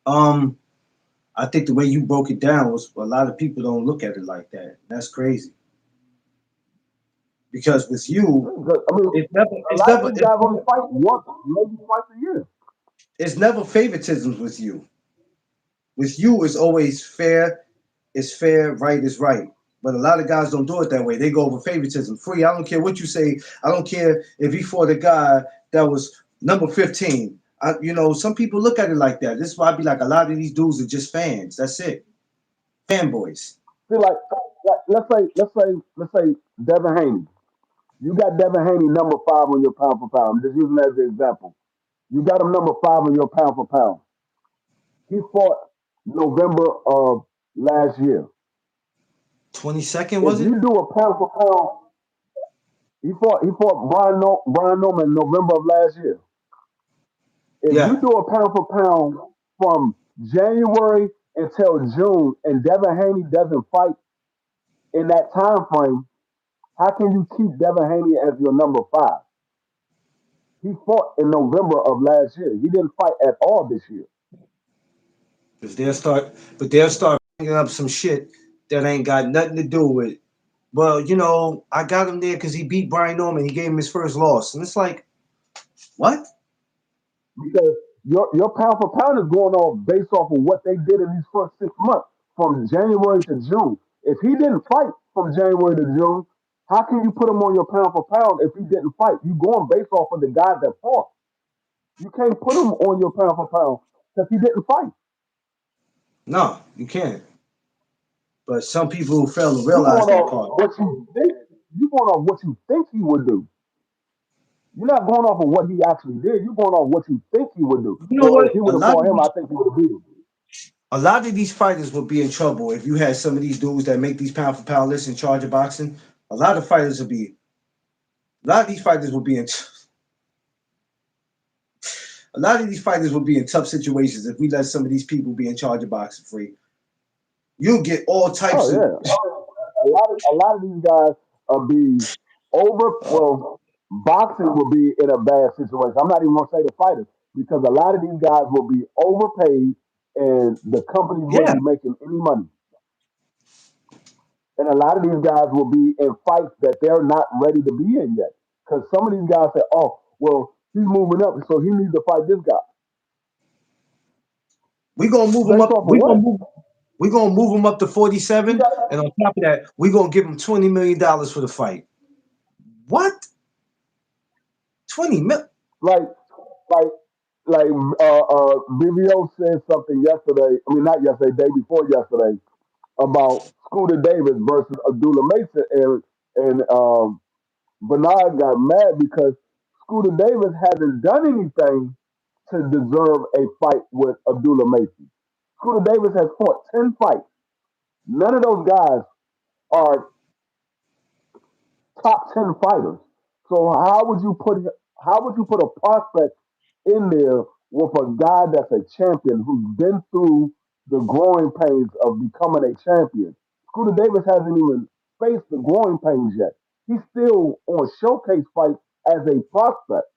Um, I think the way you broke it down was a lot of people don't look at it like that. That's crazy. Because with you, I mean, it's never, a it's lot of never, these it's guys only never, fight once, maybe twice a year. it's never favoritisms with you. With you, it's always fair. It's fair. Right is right. But a lot of guys don't do it that way. They go over favoritism. Free. I don't care what you say. I don't care if he fought a guy that was number 15. Some people look at it like that. This is why I be like, a lot of these dudes are just fans. That's it. Fanboys. See, like let's say Devin Haney. You got Devin Haney number five on your pound for pound. I'm just using that as an example. You got him number five on your pound for pound. He fought November of last year. 22nd, If was it? you do a pound for pound, he fought Brian Norman in November of last year. If you Yeah. do a pound for pound from January until June, and Devin Haney doesn't fight in that time frame, how can you keep Devin Haney as your number five? He fought in November of last year. He didn't fight at all this year. Because they'll start bringing up some shit that ain't got nothing to do with. Well, I got him there because he beat Brian Norman. He gave him his first loss, and it's like, what? Because your pound for pound is going off based off of what they did in these first 6 months from January to June. If he didn't fight from January to June, how can you put him on your pound for pound if he didn't fight? You going based off of the guys that fought. You can't put him on your pound for pound because he didn't fight. No, you can't. But some people fail to You realize going that off part. what you think. You going off what you think he would do. You're not going off of what he actually did. You're going off what you think he would do. You know Or what? if he A would have lot fought of him, I these, think he would have beat him. a lot of these fighters would be in trouble if you had some of these dudes that make these pound for pound lists in charge of boxing. A lot of fighters would be. A lot of these fighters would be in. A lot of these fighters would be in tough situations if we let some of these people be in charge of boxing free. You'll get all Oh types of. yeah, a lot of these guys will be over. Well, boxing will be in a bad situation. I'm not even gonna say the fighters because a lot of these guys will be overpaid and the companies wouldn't Yeah. be making any money. And a lot of these guys will be in fights that they're not ready to be in yet. Because some of these guys say, "Oh, well, he's moving up, so he needs to fight this guy." We gonna move them Based up. off of what? We gonna move them up to You 47, got and on top of that, we gonna give them $20 million for the fight. What? 20 mil? like like BBO said something yesterday. I mean, not yesterday, day before yesterday, about Scooter Davis versus Abdullah Mason, and Bernard got mad because Scooter Davis hasn't done anything to deserve a fight with Abdullah Mason. Scooter Davis has fought 10 fights. None of those guys are top 10 fighters. So how would you put a prospect in there with a guy that's a champion who's been through the growing pains of becoming a champion? Scooter Davis hasn't even faced the growing pains yet. He's still on showcase fights as a prospect.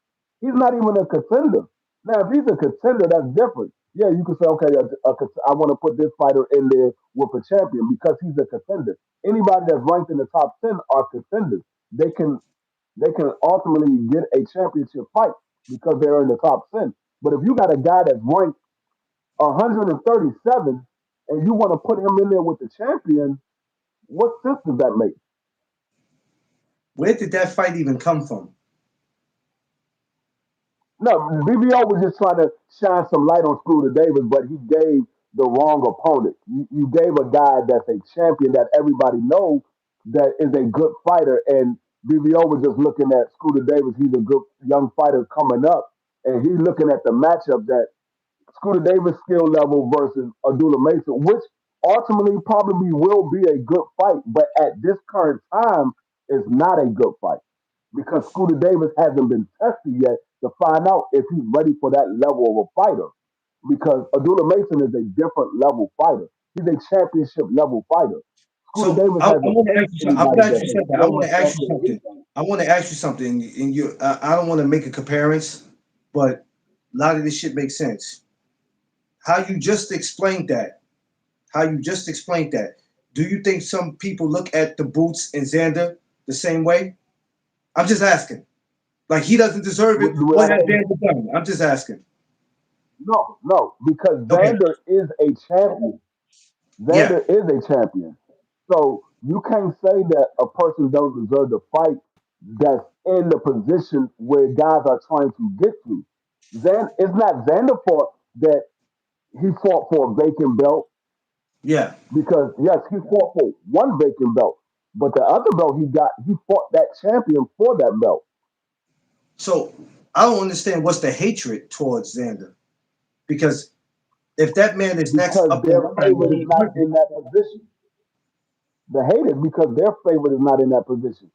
He's not even a contender. Now, if he's a contender, that's different. Yeah, you can say, okay, I want to put this fighter in there with a champion because he's a contender. Anybody that's ranked in the top 10 are contenders. They can they can ultimately get a championship fight because they're in the top 10. But if you got a guy that's ranked 137, and you want to put him in there with the champion, what sense does that make? Where did that fight even come from? No, BBO was just trying to shine some light on Scooter Davis, but he gave the wrong opponent. You gave a guy that's a champion that everybody knows that is a good fighter, and BBO was just looking at Scooter Davis. He's a good young fighter coming up, and he's looking at the matchup that Scooter Davis skill level versus Abdullah Mason, which ultimately probably will be a good fight, but at this current time is not a good fight because Scooter Davis hasn't been tested yet to find out if he's ready for that level of a fighter. Because Abdullah Mason is a different level fighter. He's a championship level fighter. Scooter So Davis I hasn't want to ask faced you something. I'm anybody glad you that's said a that. I want former to ask you champion. something. I want to ask you something, and I don't want to make a comparison, but a lot of this shit makes sense. How you just explained that. How you just explained that. Do you think some people look at the Boots and Xander the same way? I'm just asking. Like he doesn't deserve it. What has Xander done? I'm just asking. No, no, because Okay. Xander is a champion. Yeah. Xander is a champion. So you can't say that a person don't deserve to fight that's in the position where guys are trying to get to. It's not Xander's fault that he fought for a vacant belt Yeah. because yes, he fought for one vacant belt, but the other belt he fought that champion for that belt So I don't understand what's the hatred towards Xander because if that man is next because up in their line and favorite is he not earned in that position. The hate is because their favorite is not in that position.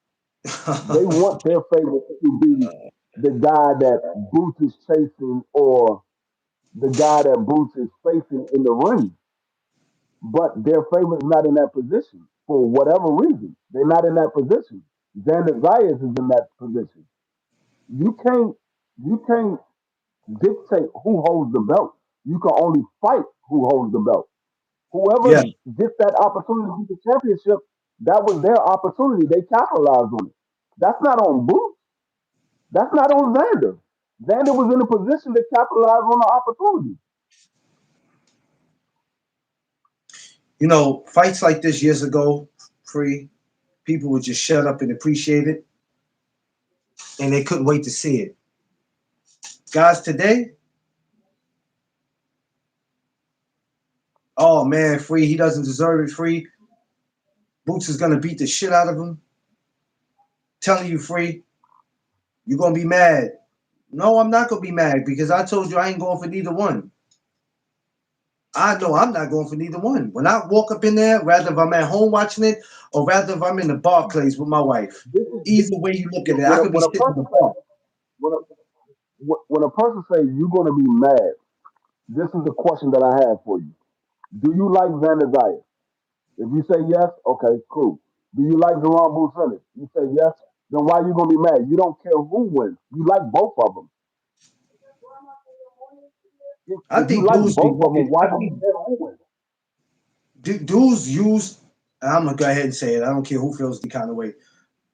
They it. want their favorite to be the guy that Boots is chasing or the guy that Boots is facing in the ring. But their favorite is not in that position for whatever reason. They're not in that position. Xander Zayas is in that position. You can't you can't dictate who holds the belt. You can only fight who holds the belt. Yeah. Whoever gets that opportunity to get the championship, that was their opportunity. They capitalized on it. That's not on Boots. That's not on Xander. Xander was in a position to capitalize on the opportunity. Fights like this years ago, free, people would just shut up and appreciate it, and they couldn't wait to see it. Guys, today, oh man, free, he doesn't deserve it. Free, Boots is gonna beat the shit out of him. Telling you, free, you're gonna be mad. No, I'm not gonna be mad because I told you I ain't going for neither one. I know I'm not going for neither one. When I walk up in there, rather if I'm at home watching it or rather if I'm in the bar place with my wife, either way you look at it, I could be When a sitting in person the say bar. when a, when a person say you're going to be mad, this is the question that I have for you. Do you like Xander Zayas? If you say yes, okay, cool. Do you like Jerome Boots? You say yes, then why are you going to be mad? You don't care who wins. You like both of them. I If you think like dudes be both of them, looking. why I do you think care who wins? dudes use. I'm gonna go ahead and say it. I don't care who feels the kind of way.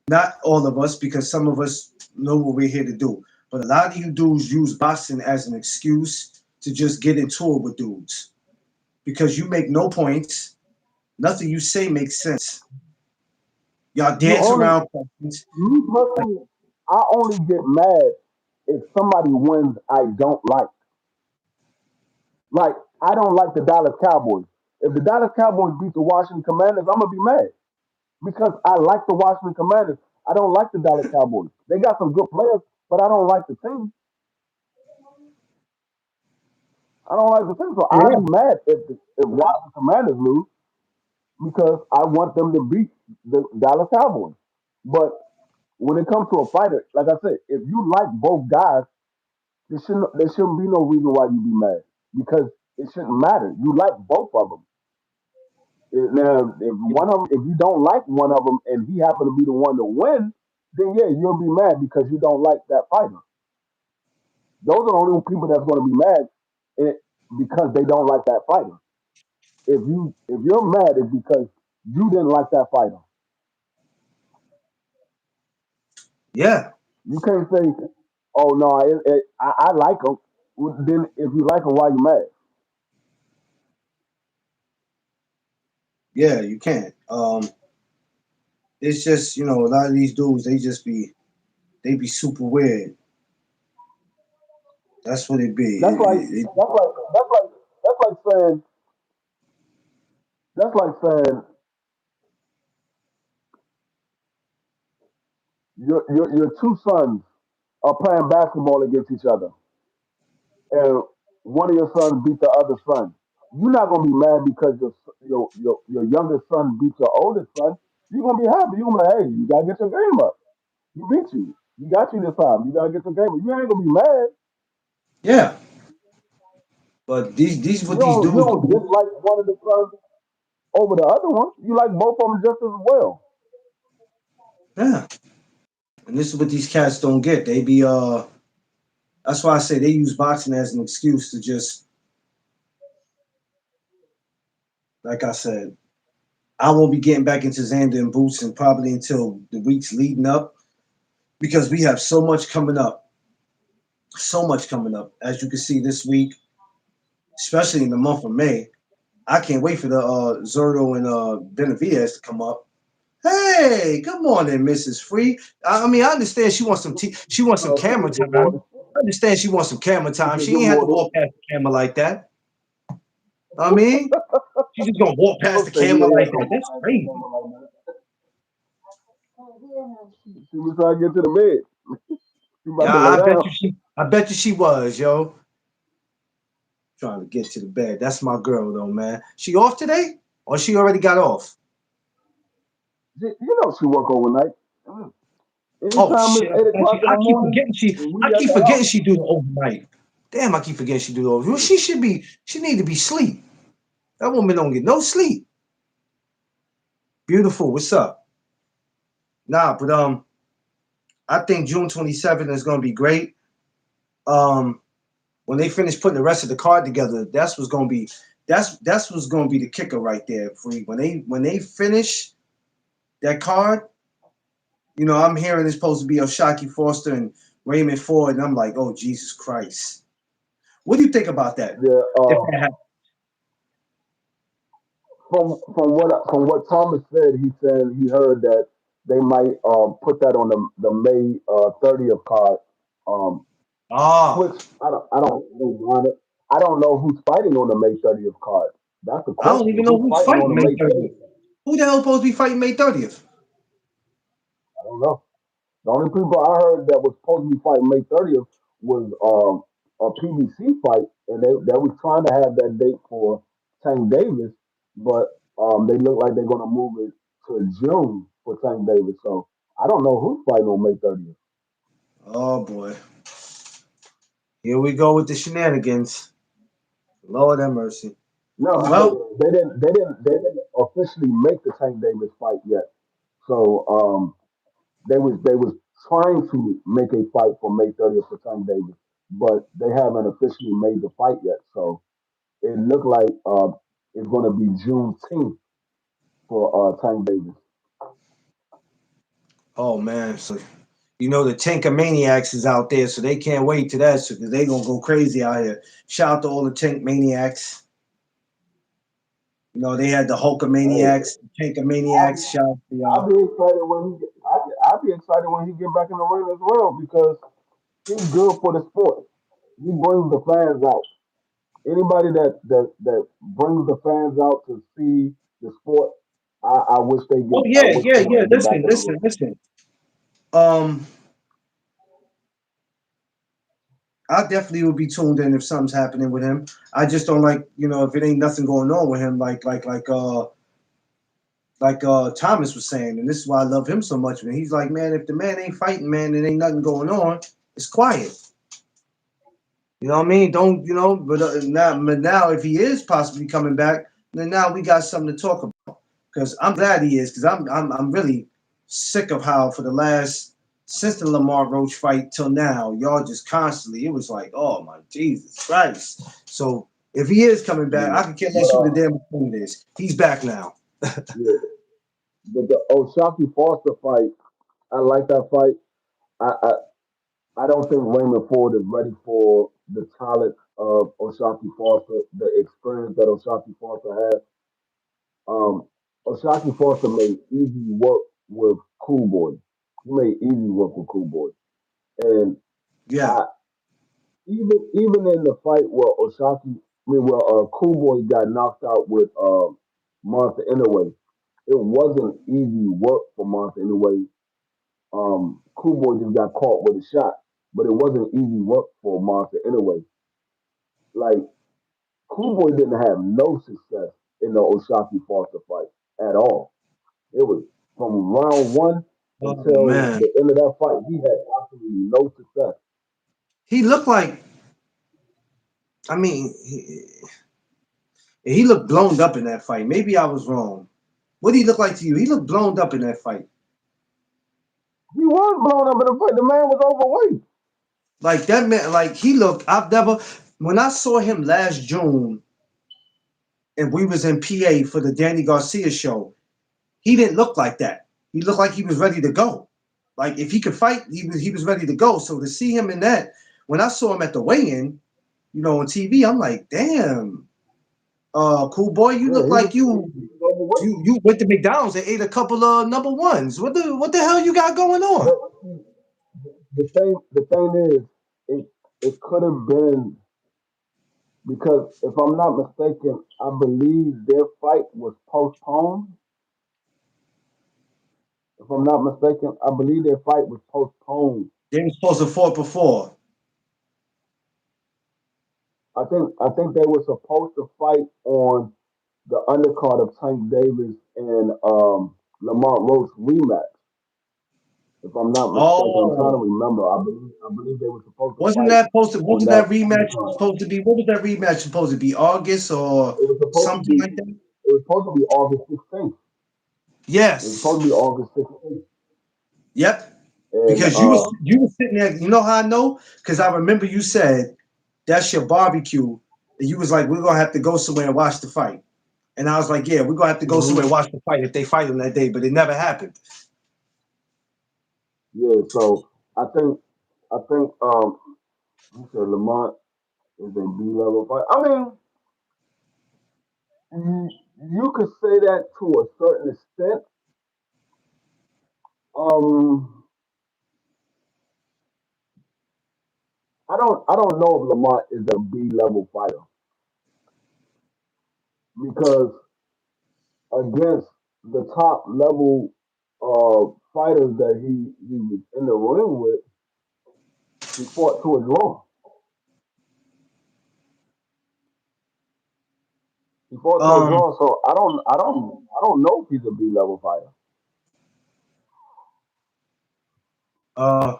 Not all of us, because some of us know what we're here to do. But a lot of you dudes use boxing as an excuse to just get into it with dudes because you make no points. Nothing you say makes sense. Y'all You dance only around questions. Me personally, I only get mad if somebody wins I don't like. Like, I don't like the Dallas Cowboys. If the Dallas Cowboys beat the Washington Commanders, I'm gonna be mad because I like the Washington Commanders. I don't like the Dallas Cowboys. They got some good players, but I don't like the team. I don't like the team, so I'll Yeah. be mad if Washington Commanders lose because I want them to beat the Dallas Cowboys. But when it comes to a fighter, like I said, if you like both guys, there shouldn't be no reason why you be mad because it shouldn't matter. You like both of them. Now, if you don't like one of them and he happened to be the one to win, then yeah, you'll be mad because you don't like that fighter. Those are the only people that's going to be mad eh, because they don't like that fighter. If you're mad, it's because you didn't like that fighter. Yeah. You can't say, "Oh no, I like him." Well, then, if you like him, why you mad? Yeah, you can't. It's just a lot of these dudes they be super weird. That's what it be. That's like that's like saying that's like saying your two sons are playing basketball against each other, and one of your sons beat the other son. You're not gonna be mad because your youngest son beat your oldest son. You're gonna be happy. You're gonna be like, hey, you gotta get your game up. He beat you. He got you this time. You gotta get your game up. You ain't gonna be mad. Yeah, but these what these You dudes don't do. dislike one of the sons over the other one. You like both of them just as well. Yeah, and this is what these cats don't get. They be That's why I say they use boxing as an excuse to just, like I said, I won't be getting back into Xander and Boots and probably until the weeks leading up because we have so much coming up, so much coming up. As you can see this week, especially in the month of May, I can't wait for the Zerto and Benavidez to come up. Hey, good morning, Mrs. Free. I mean, I understand she wants she wants some She camera said good time. morning. I understand she wants some camera She time. said She good ain't have to morning. walk past the camera like that. I mean, she's just gonna walk past Don't the say you camera ain't like have to that. walk That's past the crazy. camera like that. She was trying to get to the bed. She about Yeah, to lay I down. bet you she was, yo. Trying to get to the bed. That's my girl though, man. She off today? Or she already got off? You know she work overnight. Oh Anytime shit, it's 8 o'clock in the morning, and we I at keep the forgetting house. she do the overnight. Damn, I keep forgetting she do the overnight. Well, she need to be sleep. That woman don't get no sleep. Beautiful. What's up? Nah, but I think June 27th is gonna be great. Um when they finish putting the rest of the card together, that's what's gonna be the kicker right there, Free. When they finish that card, I'm hearing it's supposed to be Oshaki Foster and Raymond Ford, and I'm like, oh Jesus Christ. What do you think about that? Yeah. If that happens? From what Thomas said, he said he heard that they might put that on the May 30th card. Um, Ah, which I don't mind it. I don't know who's fighting on the May 30th card. That's the I don't question. even know Who's who's fighting on fighting the May May 30th. 30th? Who the hell supposed to be fighting May 30th? I don't know. The only people I heard that was supposed to be fighting May 30th was a PBC fight, and they was trying to have that date for Tank Davis, but they look like they're going to move it to June for Tank Davis. So I don't know who's fighting on May 30th. Oh boy. Here we go with the shenanigans. Lord have mercy. No, Well, because they didn't officially make the Tank Davis fight yet. So they was trying to make a fight for May 30th for Tank Davis, but they haven't officially made the fight yet. So it looked like it's going to be Juneteenth for Tank Davis. oh man, so the Tankamaniacs is out there, so they can't wait to that because they gonna go crazy out here. Shout out to all the Tank Maniacs. They had the Hey, Hulkamaniacs, the I'll, Tankamaniacs. Shout out to I'll y'all. be excited when I'll be excited when he get back in the ring as well because he's good for the sport. He brings the fans out. Anybody that brings the fans out to see the sport, I wish they get. Oh I yeah, wish yeah, for him yeah. to get back Listen, in the listen, ring. listen. Um, I definitely would be tuned in if something's happening with him. I just don't like, if it ain't nothing going on with him, like Thomas was saying, and this is why I love him so much. Man, he's like, man, if the man ain't fighting, man, and ain't nothing going on, it's quiet. You know what I mean? Don't but now if he is possibly coming back, then now we got something to talk about. Because I'm glad he is. Because I'm really sick of how for the last since the Lamar Roach fight till now, y'all just constantly. It was like, oh my Jesus Christ. So if he is coming back, Yeah, I can care but less who the damn opponent is. He's back now. yeah, but the Oshaki Foster fight, I like that fight. I don't think Raymond Ford is ready for the talent of Oshaki Foster, the experience that Oshaki Foster has. Um, Oshaki Foster made easy work with Cool Boy. He made easy work with Cool Boy, and Yeah. I even in the fight where Cool Boy got knocked out with Monster Inouye, it wasn't easy work for Monster Inouye. Cool Boy just got caught with a shot, but it wasn't easy work for Monster Inouye. Like Cool Boy didn't have no success in the Oshaki Foster fight at all. It was from round one Oh until man, the end of that fight, he had absolutely no success. he looked like. I mean, he looked blown up in that fight. Maybe I was wrong. What did he look like to you? He looked blown up in that fight. He was blown up in the fight. The man was overweight. Like that man, like he looked. I've never. When I saw him last June, and we was in PA for the Danny Garcia show, he didn't look like that. He looked like he was ready to go. Like if he could fight, he was ready to go. So to see him in that, when I saw him at the weigh-in, on TV, I'm like, damn, cool boy, you Yeah, look like you he was overweight. you went to McDonald's and ate a couple of number ones. What the hell you got going on? But the thing is, it could have been because if I'm not mistaken, I believe their fight was postponed. If I'm not mistaken, I believe their fight was postponed. They were supposed to fought before. I think they were supposed to fight on the undercard of Tank Davis and Lamont Roach rematch. If I'm not mistaken, I'm trying to Oh, remember. I believe they were supposed to wasn't fight that supposed to? on Wasn't that that rematch undercard. supposed to be? What was that rematch supposed to be? August or It was supposed to something be. like that? It was supposed to be August 16th. It was Yes. supposed to be August 16th. Yep. And Because you was sitting there. You know how I know? Because I remember you said that's your barbecue, and you was like, we're gonna have to go somewhere and watch the fight. And I was like, yeah, we're gonna have to go somewhere mhm, and watch the fight if they fight on that day. But it never happened. yeah, so I think you said Lamont is a B level fight. I mean, you could say that to a certain extent. Um, I don't know if Lamont is a B level fighter because against the top level fighters that he was in the ring with, he fought to a draw. He fought to a Um. draw. So I don't know if he's a B level fighter. Uh.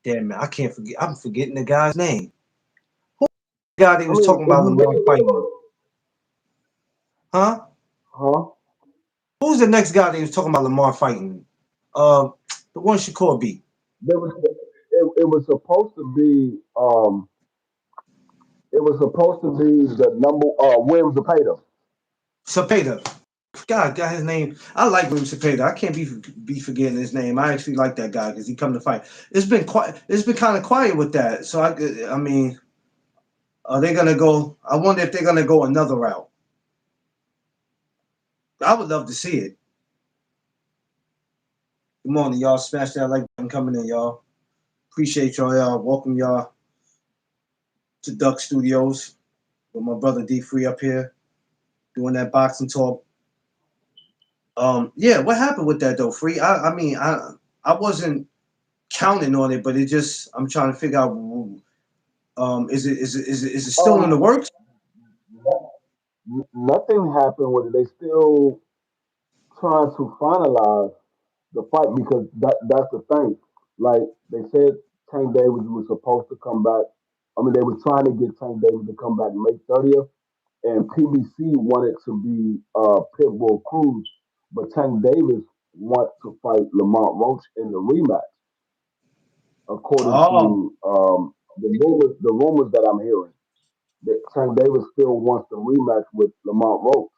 Damn man, I can't forget. I'm forgetting the guy's name. The guy they I was mean, talking if about you look Lamar at fighting. the Huh? huh, Who's the next guy they was talking about Lamar fighting? Uh, the one Shakur beat. there was it was supposed to be the number Williams Zapata. Cepeda. God, got his name. I like William Cepeda. I can't be forgetting his name. I actually like that guy because he come to fight. It's been quiet. It's been kind of quiet with that. So I mean, are they gonna go? I wonder if they're gonna go another route. I would love to see it. Good morning, y'all. Smash that like button coming in, y'all. Appreciate y'all. Y'all welcome y'all to Duck Studios with my brother D Free up here doing that boxing talk. Yeah, what happened with that though, Free? I mean, I wasn't counting on it, but it just I'm trying to figure out. Is it still in the Um, works? nothing happened with it. They still trying to finalize the fight because that's the thing. Like they said, Tank Davis was supposed to come back. I mean, they were trying to get Tank Davis to come back May 30th, and PBC wanted to be Pitbull Cruz, but Tank Davis wants to fight Lamont Roach in the rematch, according Oh, to the rumors that I'm hearing. That Tank Davis still wants the rematch with Lamont Roach,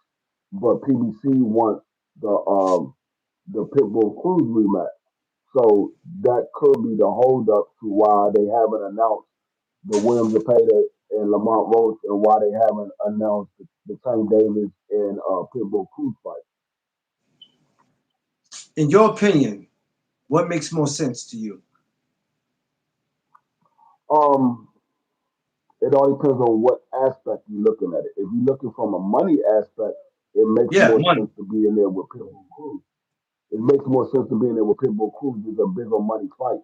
but PBC wants the Pitbull Cruz rematch. So that could be the holdup to why they haven't announced the Williams Zapata and Lamont Roach and why they haven't announced the Tank Davis and Pitbull Cruz fight. In your opinion, what makes more sense to you? Um, it all depends on what aspect you're looking at it. If you're looking from a money aspect, it makes Yeah, more money. sense to be in there with Pitbull Cruz. It makes more sense to be in there with Pitbull Cruz. It's a bigger money fight.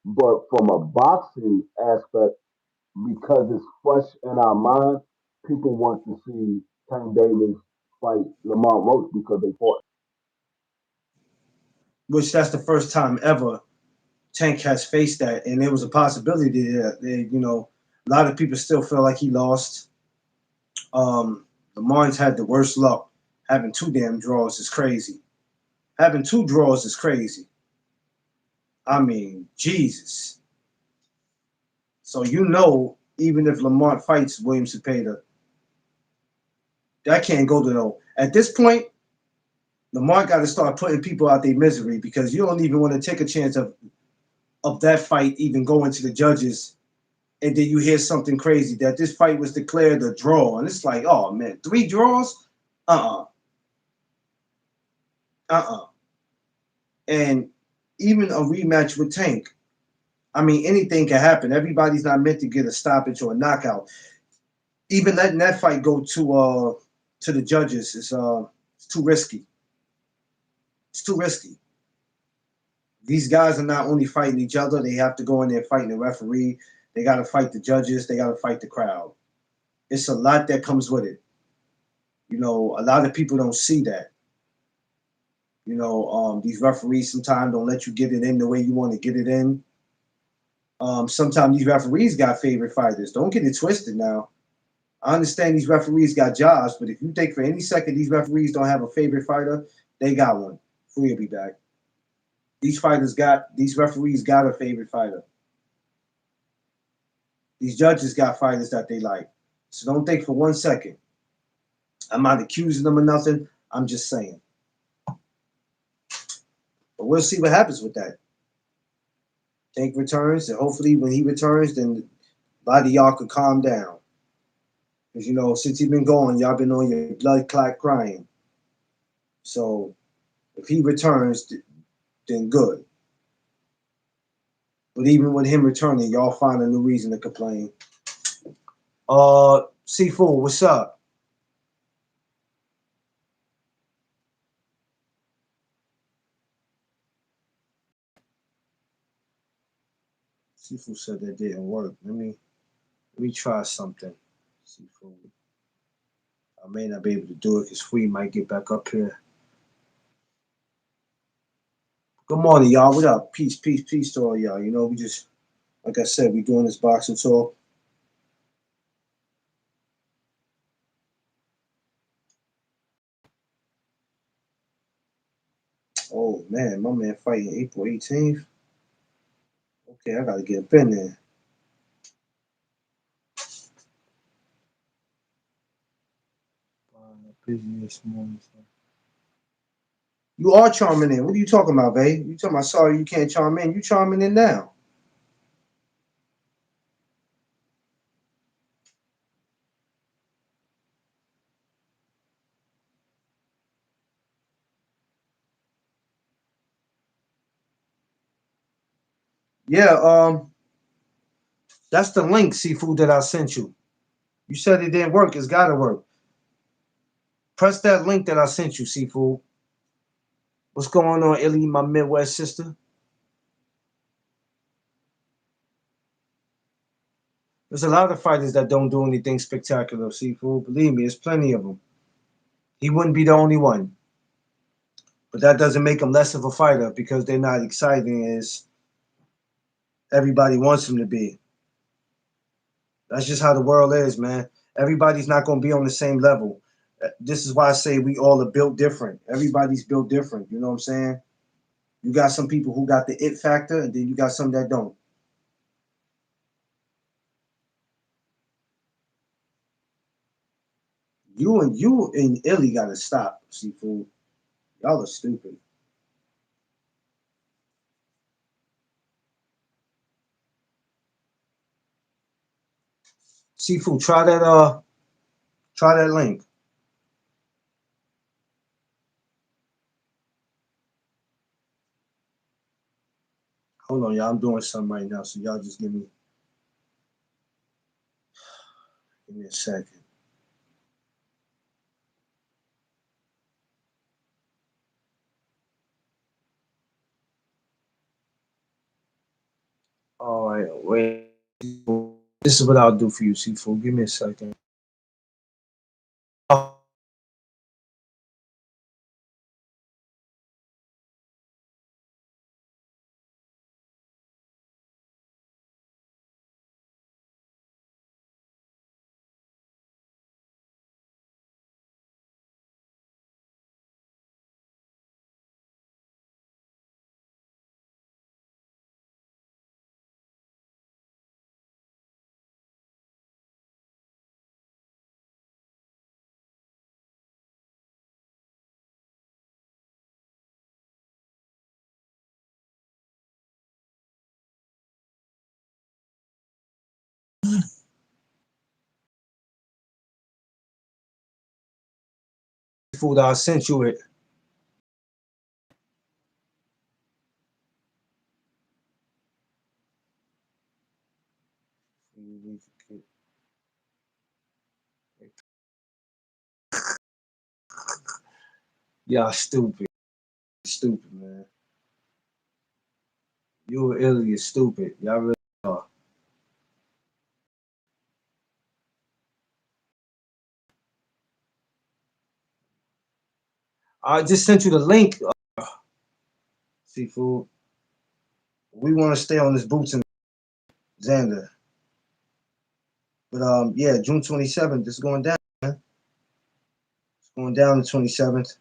But from a boxing aspect, because it's fresh in our mind, people want to see Tank Davis fight Lamont Roach because they fought. Which that's the first time ever Tank has faced that, and there was a possibility that a lot of people still feel like he lost. The Martins had the worst luck. Having two damn draws is crazy. Having two draws is crazy. I mean, Jesus. So even if Lamont fights William Cepeda, that can't go to no. At this point, Lamont got to start putting people out their misery because you don't even want to take a chance of that fight even going to the judges, and then you hear something crazy that this fight was declared a draw, and it's like, oh man, three draws? Uh And even a rematch with Tank, I mean, anything can happen. Everybody's not meant to get a stoppage or a knockout. Even letting that fight go to the judges is it's too risky. It's too risky. These guys are not only fighting each other; they have to go in there fighting the referee. They got to fight the judges. They got to fight the crowd. It's a lot that comes with it. A lot of people don't see that. These referees sometimes don't let you get it in the way you want to get it in. Sometimes these referees got favorite fighters. Don't get it twisted now. I understand these referees got jobs, but if you think for any second these referees don't have a favorite fighter, they got one. Free will be back. These referees got a favorite fighter. These judges got fighters that they like. So don't think for one second. I'm not accusing them of nothing. I'm just saying. But we'll see what happens with that. Tank returns, and hopefully when he returns, then a lot of y'all could calm down. Because since he's been gone, y'all been on your blood clot crying. So if he returns, then good. But even with him returning, y'all find a new reason to complain. Seafood, what's up? Seafood said that didn't work. Let me try something. Seafood. I may not be able to do it because Free might get back up here. Good morning, y'all. What up? Peace, peace, peace to all y'all. We just, like I said, we doing this boxing talk. Oh man, my man fighting April 18th. Okay, I gotta get up in there. Busy this morning. You are charming in. What are you talking about, babe? You talking about sorry you can't charm in? You charming in now. Yeah, that's the link, Seafood, that I sent you. You said it didn't work. It's gotta work. Press that link that I sent you, Seafood. What's going on, Illy, my Midwest sister? There's a lot of fighters that don't do anything spectacular, Seafood. Believe me, there's plenty of them. He wouldn't be the only one. But that doesn't make him less of a fighter because they're not exciting as everybody wants them to be. That's just how the world is, man. Everybody's not going to be on the same level. This is why I say we all are built different. Everybody's built different. You know what I'm saying? You got some people who got the it factor, and then you got some that don't. You and Illy got to stop, Seafood. Y'all are stupid. Seafood, try that link. Hold on, y'all. I'm doing something right now, so y'all just give me a second. All right, wait. This is what I'll do for you, Seafood. Give me a second. Seafood, I sent you it. Y'all stupid. Stupid, man. You an idiot, stupid. Y'all really are. I just sent you the link, Seafood. We want to stay on this boots and Xander. But yeah, June 27th, this is going down, man. It's going down the 27th.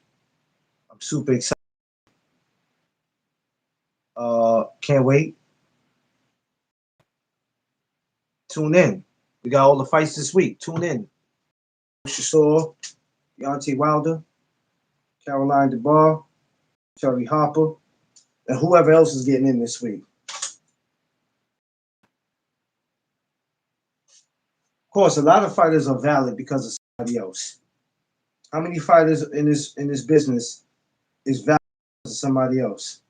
I'm super excited. Can't wait. Tune in. We got all the fights this week. Tune in. Shaw, Deontay Wilder, Caroline DeBar, Terry Harper, and whoever else is getting in this week. Of course, a lot of fighters are valid because of somebody else. How many fighters in this business is valid because of somebody else?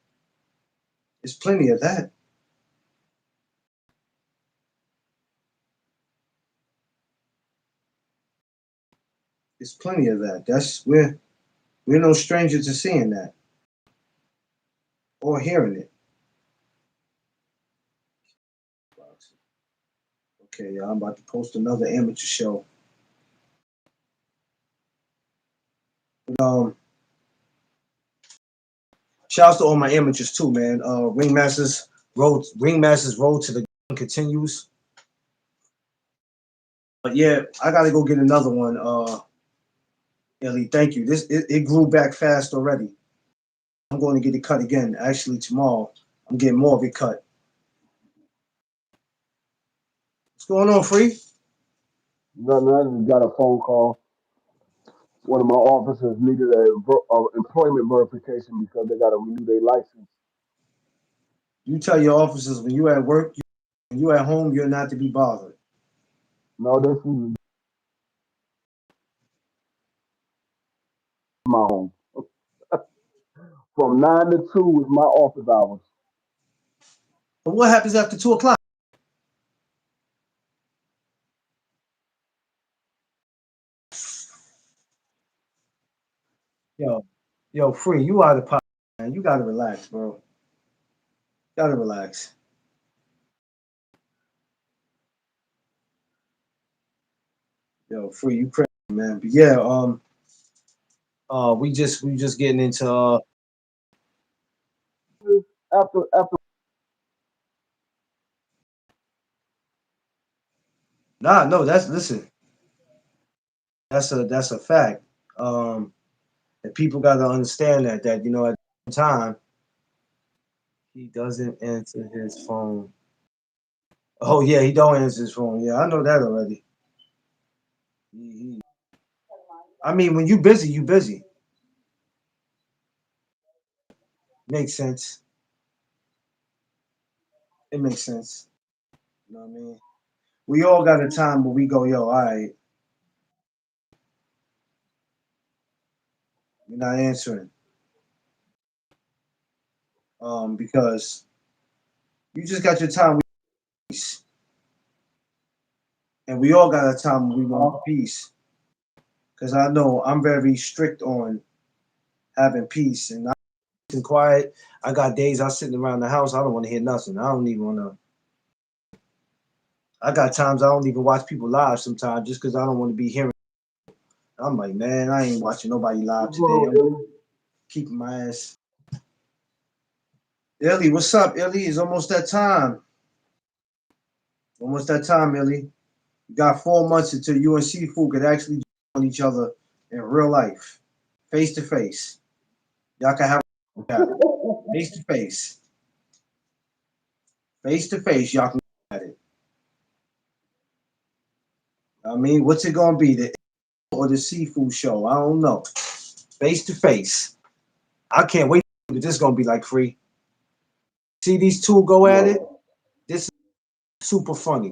There's plenty of that. There's plenty of that. That's we're no stranger to seeing that or hearing it. Okay, yeah, I'm about to post another amateur show. But, shouts to all my amateurs too, man. Ringmasters road to the continues. But yeah, I gotta go get another one. Ellie, thank you. It grew back fast already. I'm going to get it cut again. Actually, tomorrow I'm getting more of it cut. What's going on, Free? Nothing. I just got a phone call. One of my officers needed a employment verification because they got to renew their license. You tell your officers when you at work, when you at home, you're not to be bothered. No, this is my home. From 9 to 2 is my office hours. But what happens after 2 o'clock? Yo, yo, Free, you out of pocket, man. You gotta relax, bro. Gotta relax. Yo, Free, you crazy, man. But yeah, we just getting into After nah, no, that's listen, that's a fact. Um, and people got to understand that at the time he doesn't answer his phone. Oh yeah, he don't answer his phone. Yeah, I know that already. I mean, when you busy, you busy. Makes sense. It makes sense. You know what I mean? We all got a time where we go, yo, all right, you're not answering, because You just got your time with peace. And we all got a time when we want peace. Because I know I'm very strict on having peace and I'm quiet. I got days I'm sitting around the house, I don't want to hear nothing. I don't even want to. I got times I don't even watch people live sometimes just because I don't want to be hearing. I'm like, man, I ain't watching nobody live today. I'm keeping my ass. Illy, what's up, Illy? It's almost that time. Almost that time, Illy. You got 4 months until you and Seafood could actually on each other in real life, face to face. Y'all can have face to face. Face to face, y'all can at it. I mean, what's it gonna be? The or the Seafood show? I don't know. Face to face. I can't wait. This is gonna be like free. See these two go at it. This is super funny.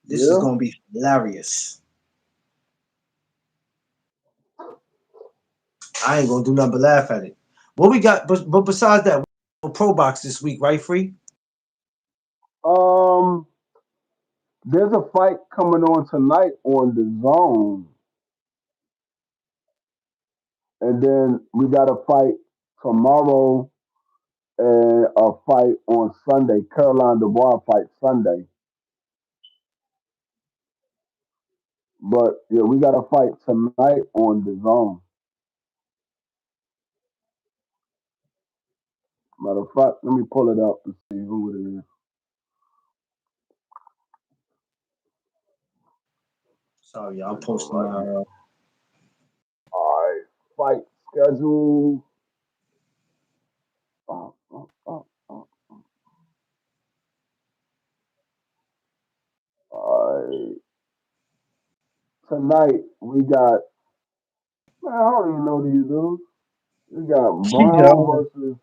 This is gonna be hilarious. I ain't gonna do nothing but laugh at it. What we got? But besides that, Pro Box this week, right? Free. Um, there's a fight coming on tonight on the Zone, and then we got a fight tomorrow and a fight on Sunday. Caroline Dubois fight Sunday, but yeah, we got a fight tonight on the Zone. Matter of fact, let me pull it up and see who it is. Sorry, y'all. I'm posting All my. right, fight schedule. Oh, oh, oh, oh. All right. Tonight we got, man, I don't even know these dudes. We got Brown versus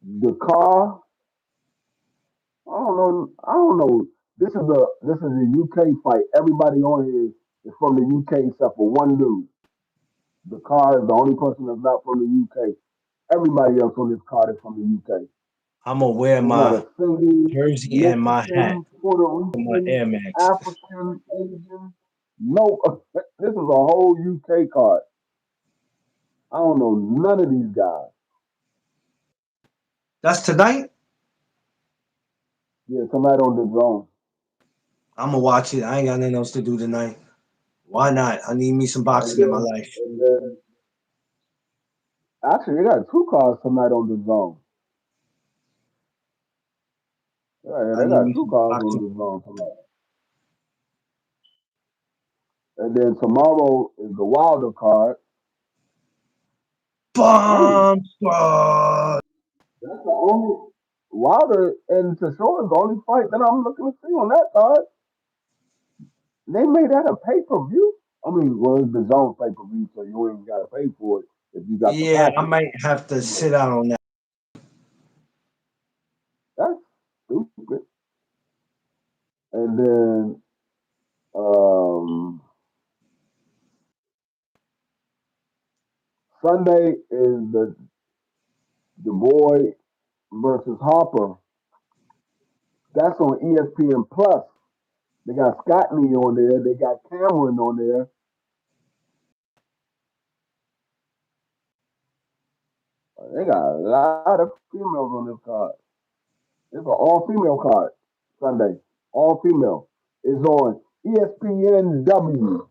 the car. I don't know. This is a UK fight. Everybody on here is from the UK except for one dude. The car is the only person that's not from the UK. Everybody else on this card is from the UK. I'm gonna wear There's not a my single jersey and my hat Mexican, Puerto and my Rican, Air Max. African, Asian. No, this is a whole UK card. I don't know none of these guys. That's tonight. Yeah, tonight on the Zone. I'm gonna watch it. I ain't got nothing else to do tonight. Why not? I need me some And boxing in my then, life. and then actually, they got two cards tonight on the Zone. Yeah, I they need got me two some cards on boxing. the Zone tonight. And then tomorrow is the Wilder card. Oh, Bomb squad. that's the only Wilder and Tashore is the only fight that I'm looking to see on that card. They made that a pay per view. I mean, well, it's the Zone pay per view, so you ain't got to pay for it if you got the Yeah, I package. might have to But sit out on that. that's stupid. And then Sunday is the boy versus Harper. That's on ESPN Plus. They got Scottney on there. They got Cameron on there. They got a lot of females on this card. It's an all female card Sunday. All female. It's on ESPN W.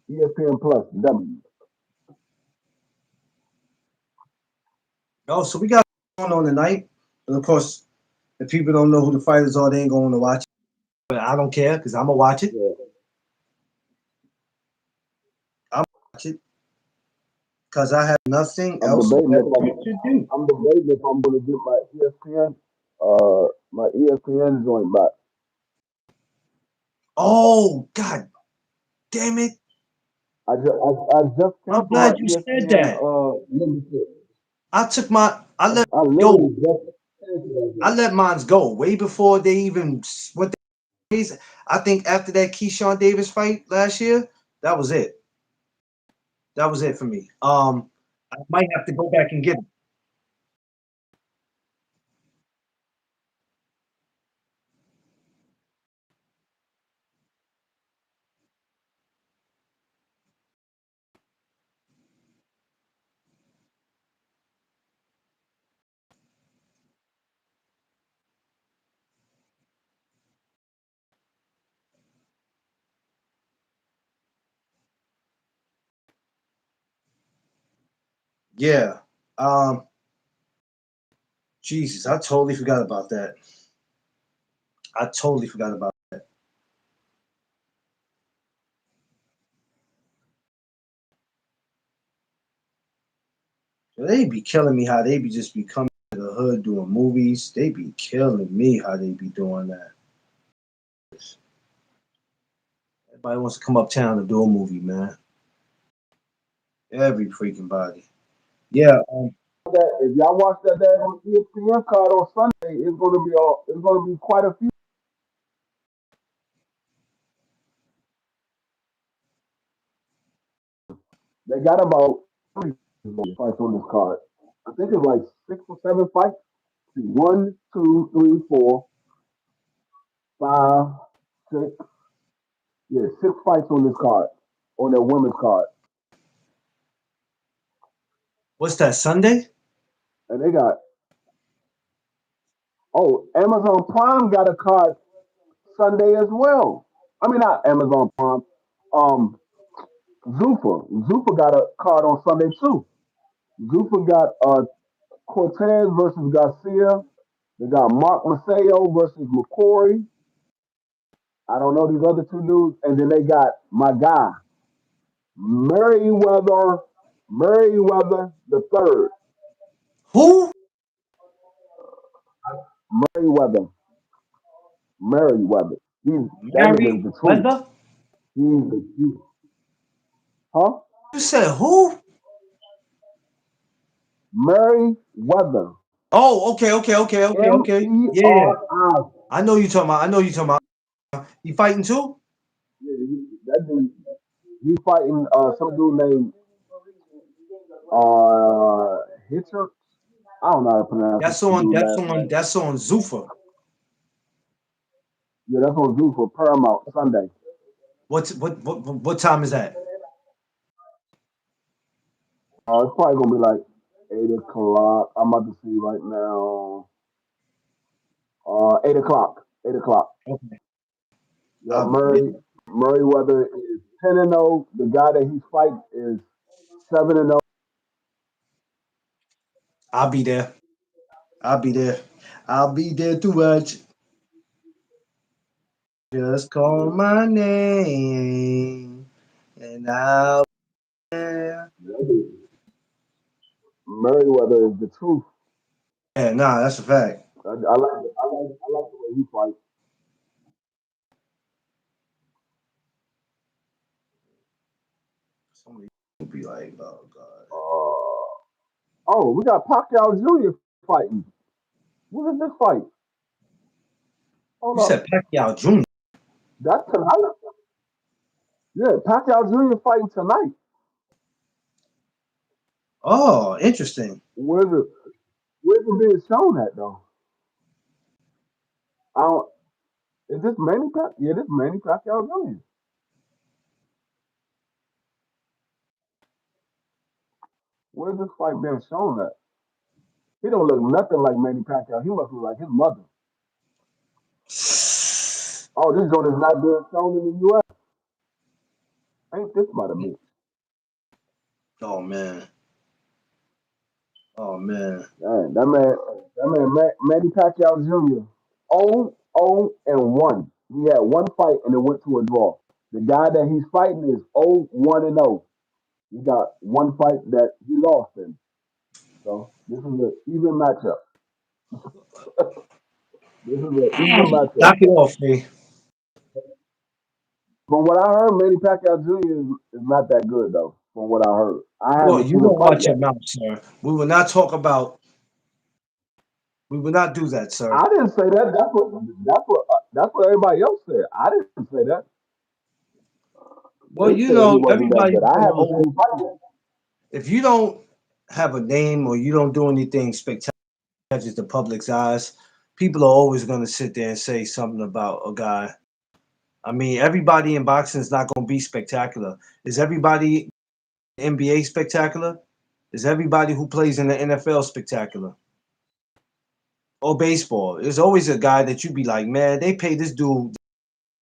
ESPN Plus W. Oh, so we got going on tonight. And of course, if people don't know who the fighters are, they ain't going to watch it. But I don't care because I'm gonna watch it. Yeah. I'm gonna watch it because I have nothing I'm else debating if better to do. I'm debating if I'm gonna get my ESPN joint back. Oh God damn it! I just I'm canceled my glad you said ESPN that. membership. I took my I let I literally yo just canceled I that. let mines go way before they even what they I think after that Keyshawn Davis fight last year, that was it. That was it for me. I might have to go back and get it. Yeah. Um. Jesus, I totally forgot about that. I totally forgot about that. So they be killing me how they be just be coming to the hood doing movies. They be killing me how they be doing that. Everybody wants to come uptown to do a movie, man. Every freaking body. Yeah. That if y'all watch that on ESPN card on Sunday, it's gonna be quite a few. They got about fights on this card. I think it's like 6 or 7 fights. One, two, three, four, five, six. Yeah, 6 fights on this card, on that women's card, What's that, Sunday? and they got Amazon Prime got a card Sunday as well. I mean, not Amazon Prime. Um, Zufa got a card on Sunday too. Zufa got Cortez versus Garcia. They got Mark Masayo versus McCory. I don't know these other two dudes, and then they got my guy Merriweather, Merriweather the third. Who? Merriweather, Merriweather. That nigga is Mary the truth. Weather? He's the truth. Huh? You said who? Merriweather. Oh, okay, okay, okay, okay, M okay. E Yeah. R I. I know you talking about. I know you talking about. You fighting too? Yeah, that dude. He fighting some dude named Hitcher. I don't know how to pronounce this That's on dude's that's last on name. that's on Zuffa. Yeah, that's on Zoo for Paramount Sunday. What time is that? It's probably gonna be like 8 o'clock. I'm about to see right now. 8 o'clock. 8 o'clock. Okay. Yeah, I'll be there. Murrayweather is 10-0. The guy that he's fighting is 7-0. I'll be there. I'll be there. I'll be there to watch. Just call my name and I'll be there. Murrayweather is the truth. Yeah, nah, that's a fact. I like the way he fights. Somebody will be like, oh god. We got Pacquiao Jr. fighting. What is this fight? Hold You up. said Pacquiao Jr. That's tonight. Yeah, Pacquiao Jr. fighting tonight. Oh, interesting. Where's it being shown at though? I don't. Is this Manny Pacquiao? Yeah, this Manny Pacquiao Jr. Where's this fight being shown at? He don't look nothing like Manny Pacquiao. He must look like his mother. Oh, this joint is not being shown in the U.S. Ain't this about a bitch? Oh man. Oh man. Man, Manny Pacquiao Jr. 0-1. He had one fight and it went to a draw. The guy that he's fighting is 0-1-0. He got one fight that he lost in. So this is an even matchup. This is an even matchup. Knock it off, me. From what I heard, Manny Pacquiao Jr. is not that good though. From what I heard, I Well, haven't you seen him don't fight watch yet. your mouth, sir. We will not talk about. We will not do that, sir. I didn't say that. That's what everybody else said. I didn't say that. Well, They you said he know, wasn't that everybody's good. I gonna haven't always. seen him fight yet. If you don't. have a name or you don't do anything spectacular that catches the public's eyes, people are always going to sit there and say something about a guy. I mean, everybody in boxing is not going to be spectacular. Is everybody in the NBA spectacular? Is everybody who plays in the NFL spectacular? Or baseball? There's always a guy that you be like, man, they pay this dude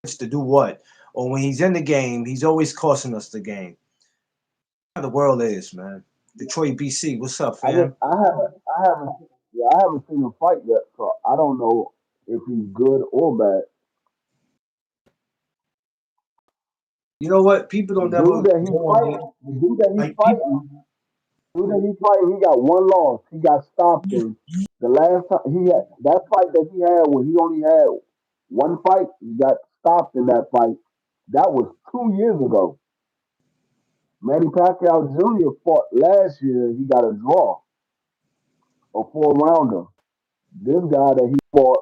to do what? Or when he's in the game, he's always costing us the game. How the world is, man. Detroit, BC, what's up, I just fam? I haven't yeah, I haven't seen him fight yet, so I don't know if he's good or bad. You know what? People The don't never dude that he's go on there. fighting, the dude that he's Like people, fighting, dude that he's fighting, he got one loss. He got stopped in the last time he had that fight that he had when he only had one fight. He got stopped in that fight. That was 2 years ago. Manny Pacquiao Jr. fought last year. He got a draw, a 4 rounder. This guy that he fought,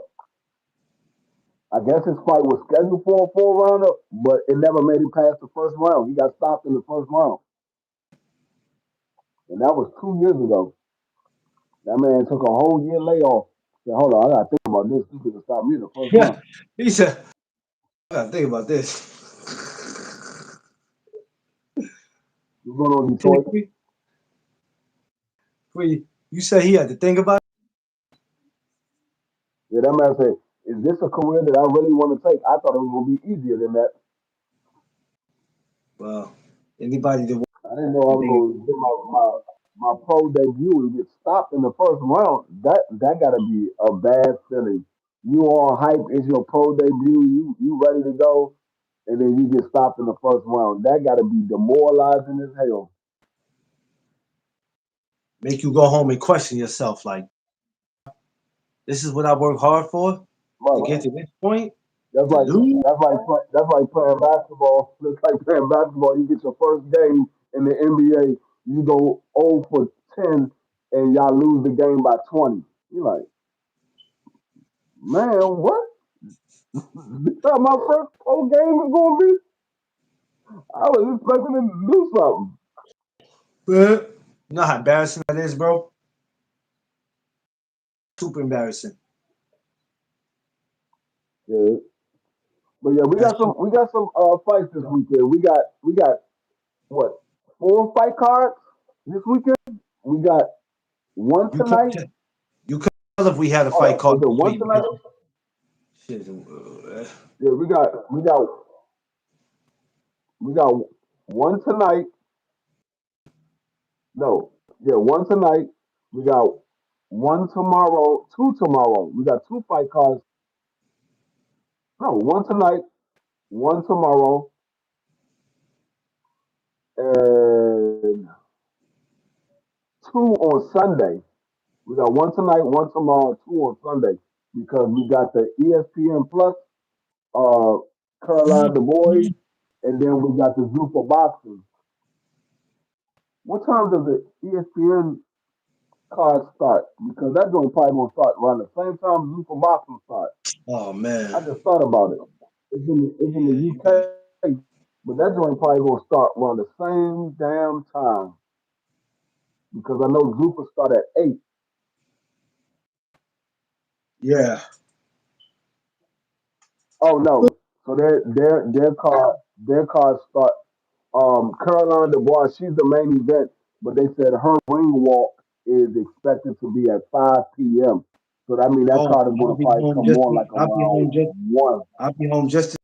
I guess his fight was scheduled for a 4 rounder, but it never made it past the first round. He got stopped in the first round, and that was 2 years ago. That man took a whole year layoff. Said, "Hold on, I gotta think about this. This could stop me in the first yeah. round." He said, I gotta think about this. What's going on, Can Detroit? you say he had to think about it? Yeah, that man said, "Is this a career that I really want to take? I thought it was gonna be easier than that. Well, anybody that I didn't know I was wants gonna get my pro debut and get stopped in the first round. That gotta be a bad feeling. You all hype, it's your pro debut, you ready to go, and then you get stopped in the first round. That gotta be demoralizing as hell. make you go home and question yourself, like, this is what I work hard for to Right. get to this point That's to like lose? that's like playing basketball. It's like playing basketball. You get your first game in the NBA, you go 0 for 10, and y'all lose the game by 20. You're like, man, what? This how my first whole game is gonna be? I was expecting him to do something. You know how embarrassing that is, bro? Super embarrassing. Yeah. But yeah, That's true. we got some fights this weekend. We got what, 4 fight cards this weekend? We got one You couldn't tonight. tell, you couldn't tell if we had a fight Oh, card is it this one week tonight? because shit, Yeah, we got one tonight. No, yeah, one tonight. We got one tomorrow, two tomorrow. We got 2 fight cards. No, one tonight, one tomorrow, and two on Sunday. We got one tonight, one tomorrow, two on Sunday because we got the ESPN Plus, uh, Caroline the Boys, and then we got the Zupa Boxing. What time does the ESPN card start? Because that joint probably gonna start around the same time Zupa Boxing start. oh man. I just thought about it. It's in the Yeah, you better. UK, but that joint probably gonna start around the same damn time because I know Zupa start at 8. Yeah. Oh no, so their card start. Caroline Dubois, she's the main event, but they said her ring walk is expected to be at 5 p.m. So that means that Oh, card is going I'll to be probably home come just on like I'll be around home just 1. I'll be home just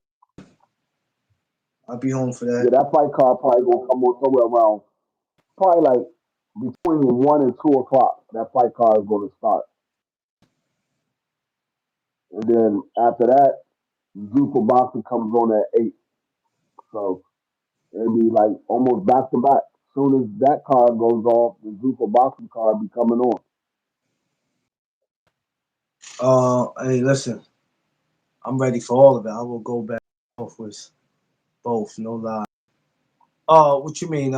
I'll be home for Yeah, that. that fight card probably going to come on somewhere around probably like between 1 and 2 o'clock. That fight card is going to start, and then after that, Zupa Boxing comes on at 8. So it'll be like almost back to back. Soon as that card goes off, the Zupa Boxing card be coming on. Hey, listen, I'm ready for all of it. I will go back off with both, no lie. What you mean?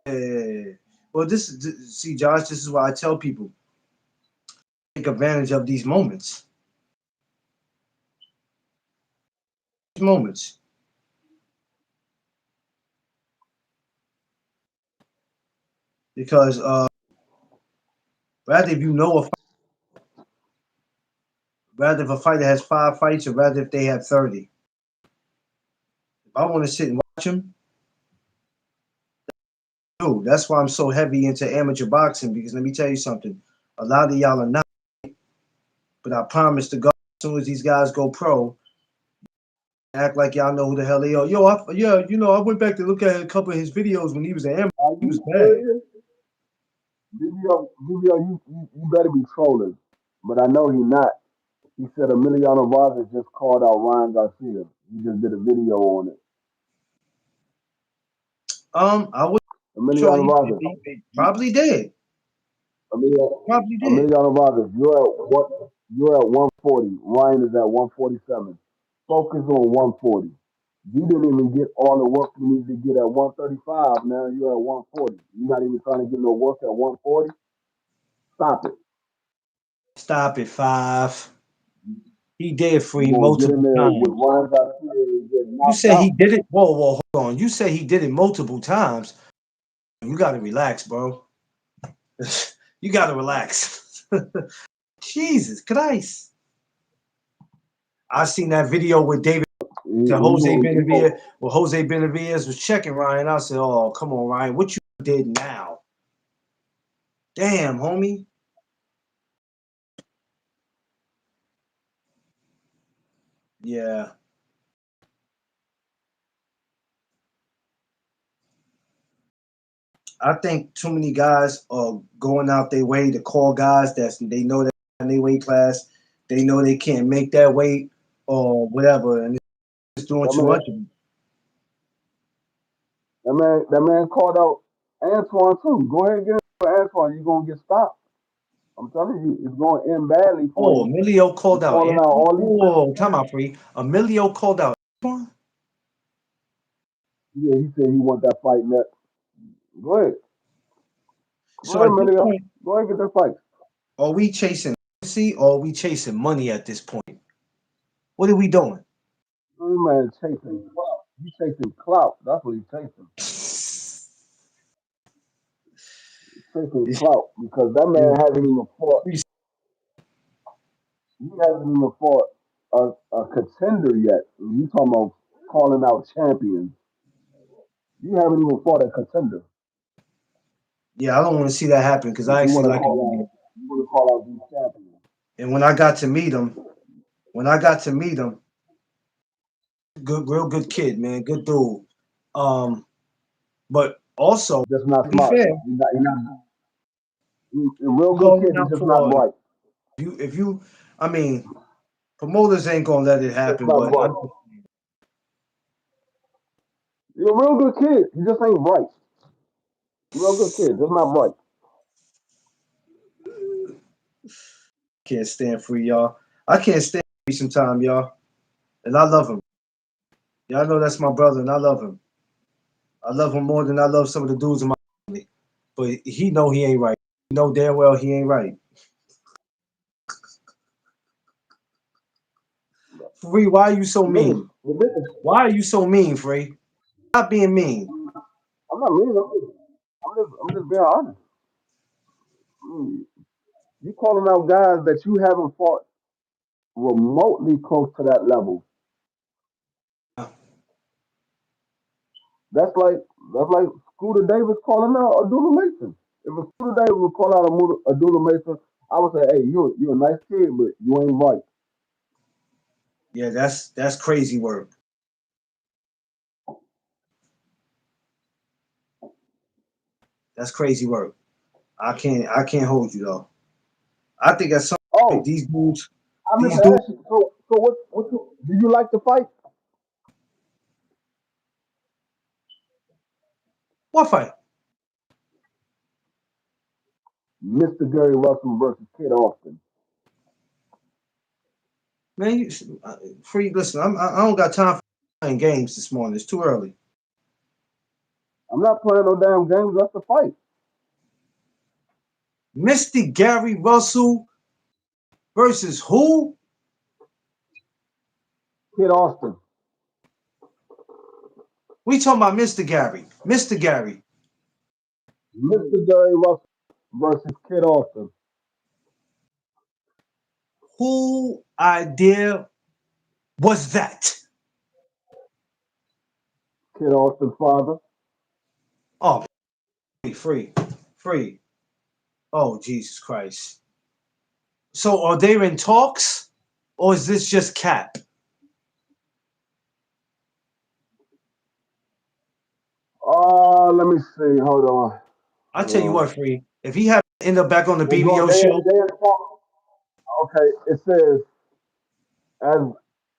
Yeah. Well, see, Josh, this is why I tell people take advantage of these moments. These moments, because Rather if you know a rather if a fighter has 5 fights, or rather if they have 30. If I want to sit and watch them, dude, that's why I'm so heavy into amateur boxing. Because let me tell you something, a lot of y'all are not, but I promise to God, as soon as these guys go pro, act like y'all know who the hell they are. Yo, yeah, you know, I went back to look at a couple of his videos when he was an amateur. Are He was you bad. serious? You better be trolling. But I know he not. He said Emiliano Rogers just called out Ryan Garcia. He just did a video on it. I was sure Emiliano he, Rogers. he probably did. Probably did. Emiliano Rogers, you're at 140. Ryan is at 147. Focus on 140. You didn't even get all the work you need to get at 135. Now you're at 140. You're not even trying to get no work at 140. Stop it. Stop it, five. He did You're free gonna get in multiple there with times. Ryan Garcia and get You knocked said he out. did it. Whoa, whoa, hold on. You said he did it multiple times. You gotta relax, bro. You gotta relax. Jesus Christ. I seen that video with David to Jose Benavidez. Well, Jose Benavidez was checking Ryan. I said, "Oh, come on, Ryan, what you did now? Damn, homie." Yeah, I think too many guys are going out their way to call guys that they know that in their weight class, they know they can't make that weight or whatever, and it's doing That too man, much of it. that man called out Antoine too. Go ahead and get him for Antoine. You're gonna get stopped. I'm telling you, it's going to end badly for Oh, you. Emilio You're called out calling out Antoine. all these different Oh, time things. out, free. Emilio called out Antoine. Yeah, he said he want that fight next. Go ahead. Go So ahead, at this Emilio. point, Go ahead and get that fight. are we chasing legacy or are we chasing money at this point? What are we doing? This man chasing clout. He chasing clout. That's what he's chasing. Chasing clout because that man hasn't even fought. He hasn't even fought a contender yet. You talking about calling out champions? You haven't even fought a contender. Yeah, I don't want to see that happen because But I you actually want to like call Emilio. out. You want to call out these champions. And when I got to meet him, when I got to meet him, good, real good kid, man, good dude. But also, Just not to be smart. fair, He's a real good calling kid. He's out just not for bright. if you, I mean, promoters ain't gonna let it Just happen. not But bright. You're a real good kid. You just ain't bright. Real good kid, just not bright. can't stand free, y'all. I can't stand free sometime, y'all, and I love him. Y'all know that's my brother, and I love him. I love him more than I love some of the dudes in my family. But he know he ain't right. He know damn well he ain't right. Free, why are you so Niggas, mean? the niggas. Why are you so mean, Free? Stop being mean. I'm not mean. I'm just being honest. Mm, You calling out guys that you haven't fought remotely close to that level. That's like that's like Scooter Davis calling out Abdullah Mason. If a Scooter Davis would call out Abdullah Mason, I would say, hey, you're a nice kid, but you ain't right. Yeah, that's crazy work. That's crazy work. I can't hold you though. I think at some point Oh, these dudes, I meant these to dudes, ask you. So do you like the fight, what fight? Mr. Gary Russell versus Kid Austin? Man, free. Listen, I don't got time for playing games this morning. It's too early. I'm not playing no damn games. That's the fight. Mr. Gary Russell versus who? Kid Austin. We talking about Mr. Gary. Mr. Gary. Mr. Gary Russell versus Kid Austin. Who idea was that? Kid Austin's father. Oh, free. Oh, Jesus Christ. So are they in talks, or is this just cap? Let me see. Hold on. I Hold tell you on. what, free. If he had to end up back on the They go. BBO show, They in talk. Okay. It says as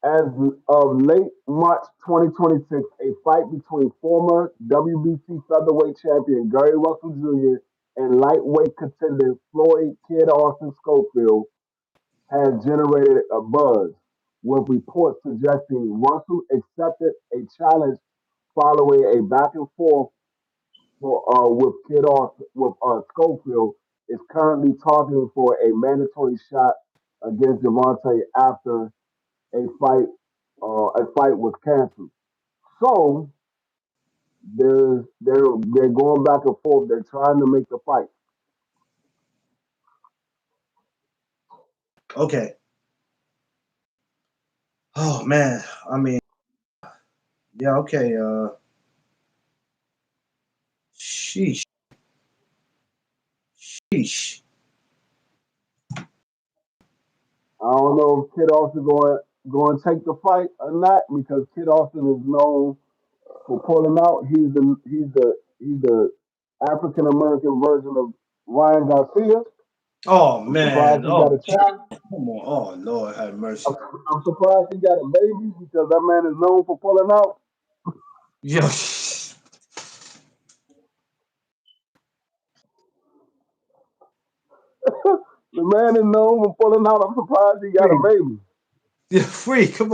as of late March 2026, a fight between former WBC featherweight champion Gary Russell Jr. and lightweight contender Floyd Kid Austin Schofield has generated a buzz, with reports suggesting Russell accepted a challenge following a back and forth with Kid Austin with Schofield is currently targeting for a mandatory shot against Javante after a fight a fight was canceled. So they're going back and forth. They're trying to make the fight. okay. Oh man, I mean, yeah, okay. Sheesh, sheesh. I don't know if Kid Austin going to take the fight or not because Kid Austin is known for pulling out. He's the African American version of Ryan Garcia. Oh I'm man, surprised he got oh a child. come on, oh Lord, have I'm, mercy. I'm surprised he got a baby because that man is known for pulling out. Yo, The man is known for pulling out. I'm surprised he got a free, baby. yeah, free. Come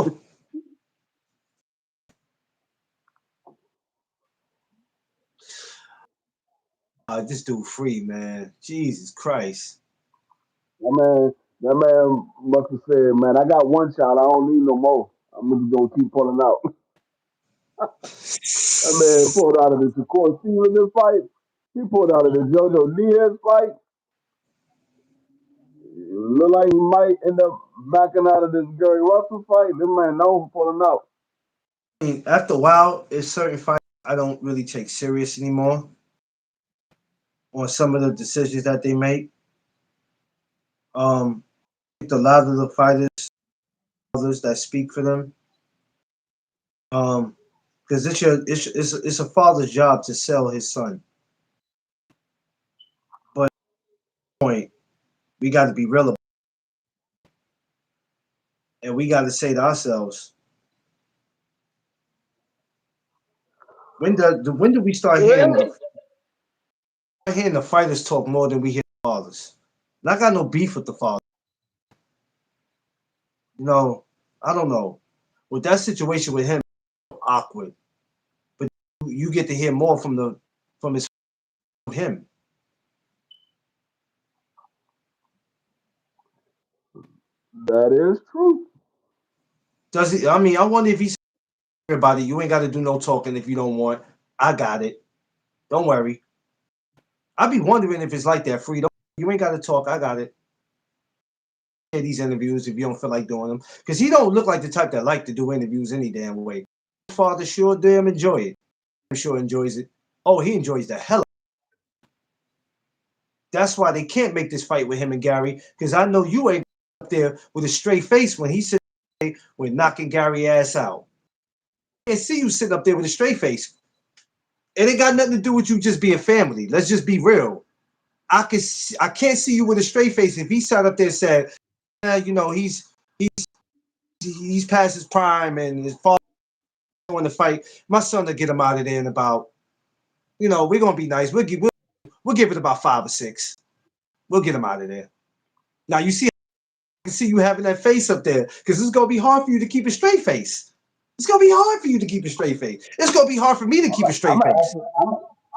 on, this dude free, man. Jesus Christ. That man must have said, "Man, I got one child. I don't need no more. I'm just gonna keep pulling out." That man pulled out of the Shakur Stevenson fight. He pulled out of the JoJo Diaz fight. Look like he might end up backing out of this Gary Russell fight. This man known for pulling out. I mean, after a while, it's certain fights I don't really take serious anymore on some of the decisions that they make. Um, I think a lot of the fighters, others that speak for them, um, because it's a father's job to sell his son. But at the point, we got to be real about it, and we got to say to ourselves, when do we start hearing the fighters talk more than we hear the fathers? And I got no beef with the father. You know, I don't know. With that situation with him, awkward. But you get to hear more from his him. That is true. Does he? I mean, I wonder if he's about it. You ain't got to do no talking if you don't want. I got it. Don't worry. I be wondering if it's like that. Free. You ain't got to talk. I got it. Yeah, these interviews if you don't feel like doing them, because he don't look like the type that like to do interviews any damn way. His father sure damn enjoy it. I'm sure enjoys it. Oh, he enjoys the hell. That's why they can't make this fight with him and Gary, because I know you ain't up there with a straight face when he said we're knocking Gary ass out. I can't see you sitting up there with a straight face. It ain't got nothing to do with you just being family. Let's just be real. I can't see you with a straight face if he sat up there and said, you know, he's past his prime and his father going to fight. My son to get him out of there in about, we're gonna be nice. We'll give it about 5 or 6. We'll get him out of there. Now you see, I can see you having that face up there because it's gonna be hard for you to keep a straight face. It's gonna be hard for you to keep a straight face. It's gonna be hard for me to keep a I'm straight gonna face. ask him.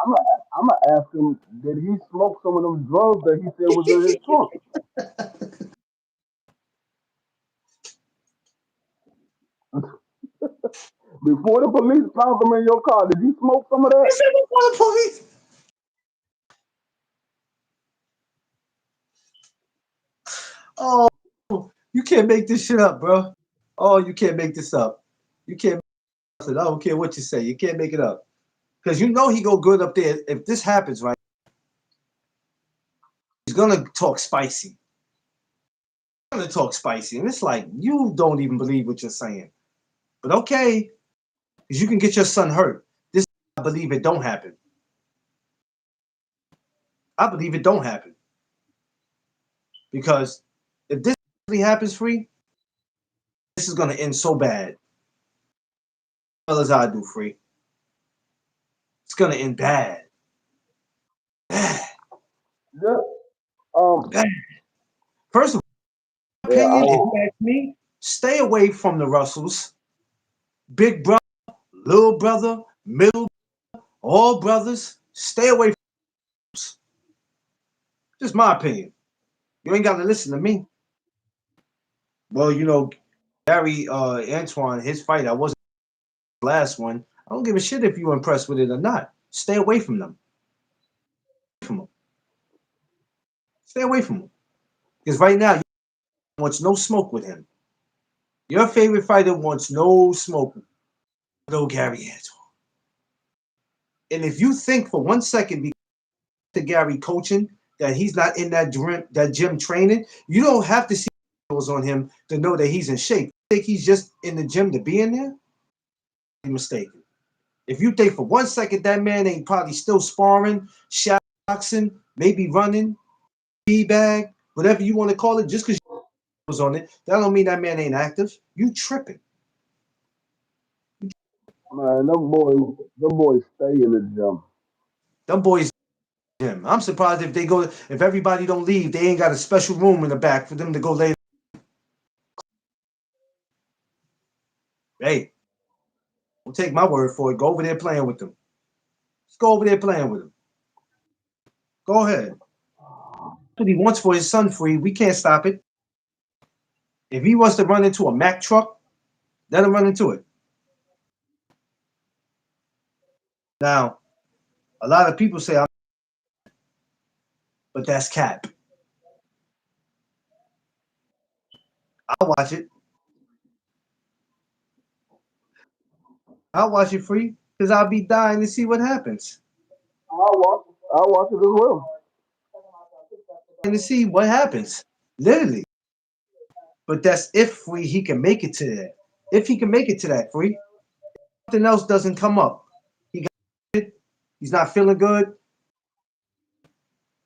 I'm gonna ask him. Did he smoke some of them drugs that he said was in his trunk? Before the police found them in your car, did you smoke some of that? He said before the police. Oh, you You can't make this shit up, bro. Oh, you can't make this up. You can't. I don't care what you say. You can't make it up because you know he go good up there. If this happens, right, he's gonna talk spicy. He's gonna talk spicy, and it's like you don't even believe what you're saying. But okay, because you can get your son hurt. This I believe it don't happen. I believe it don't happen because if this really happens, free, this is gonna end so bad. Well as I do, free. It's gonna end bad, bad, Yeah. Um. bad. First of all, Yeah. opinion, if you ask me, stay away from the Russells. Big brother, little brother, middle, all brothers. Stay away from those. Just my opinion. You ain't got to listen to me. Well, Gary Antoine, his fight, I wasn't the last one. I don't give a shit if you're impressed with it or not. Stay away from them. From them. Stay away from them. Because right now, you wants no smoke with him. Your favorite fighter wants no smoke with no Gary Antoine. And if you think for 1 second because of Gary coaching that he's not in that gym training, you don't have to see videos on him to know that he's in shape. You think he's just in the gym to be in there? You're mistaken. If you think for 1 second that man ain't probably still sparring, shot boxing, maybe running, bag, whatever you want to call it, just because you was on it, that don't mean that man ain't active. You tripping. Man, them boys stay in the gym. Them boys gym. I'm surprised if everybody don't leave, they ain't got a special room in the back for them to go lay. Hey, don't take my word for it. Go over there playing with them. Let's go over there playing with them. Go ahead. That's what he wants for his son free. We can't stop it. If he wants to run into a Mack truck, let him run into it. Now, a lot of people say, but that's cap. I'll watch it. I'll watch it free because I'll be dying to see what happens. I watch it as well. And to see what happens. Literally. But that's if free he can make it to that. If he can make it to that free, something else doesn't come up. He got it. He's not feeling good.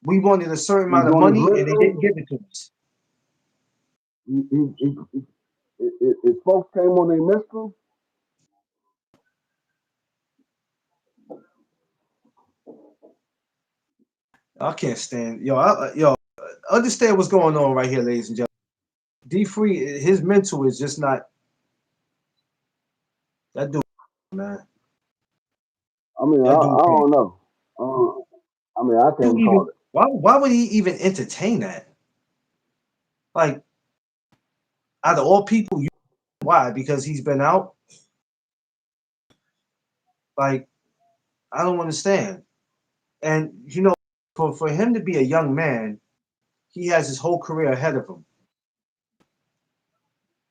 We wanted a certain He's amount of doing his money and they didn't mental. give it to us. If folks came on their mental, I can't stand understand what's going on right here, ladies and gentlemen. D Free, his mental is just not that dude, man. I mean, I, That dude I crazy. don't know. I mean, I You can't even call it. why would he even entertain that? Like out of all people, why? Because he's been out. Like I don't understand. And for him to be a young man, he has his whole career ahead of him.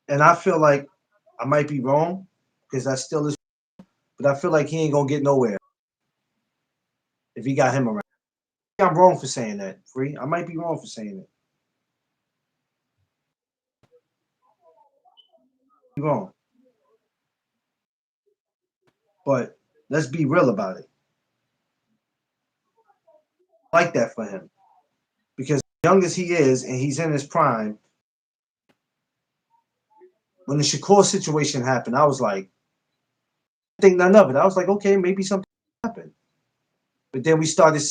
And I feel like I might be wrong because that's still his, but I feel like he ain't gonna get nowhere if he got him around. I'm wrong for saying that, Free. I might be wrong for saying it. I'm wrong. But let's be real about it. I like that for him. Because young as he is and he's in his prime, when the Shakur situation happened, I was like, I think none of it. I was like, okay, maybe something happened. But then we started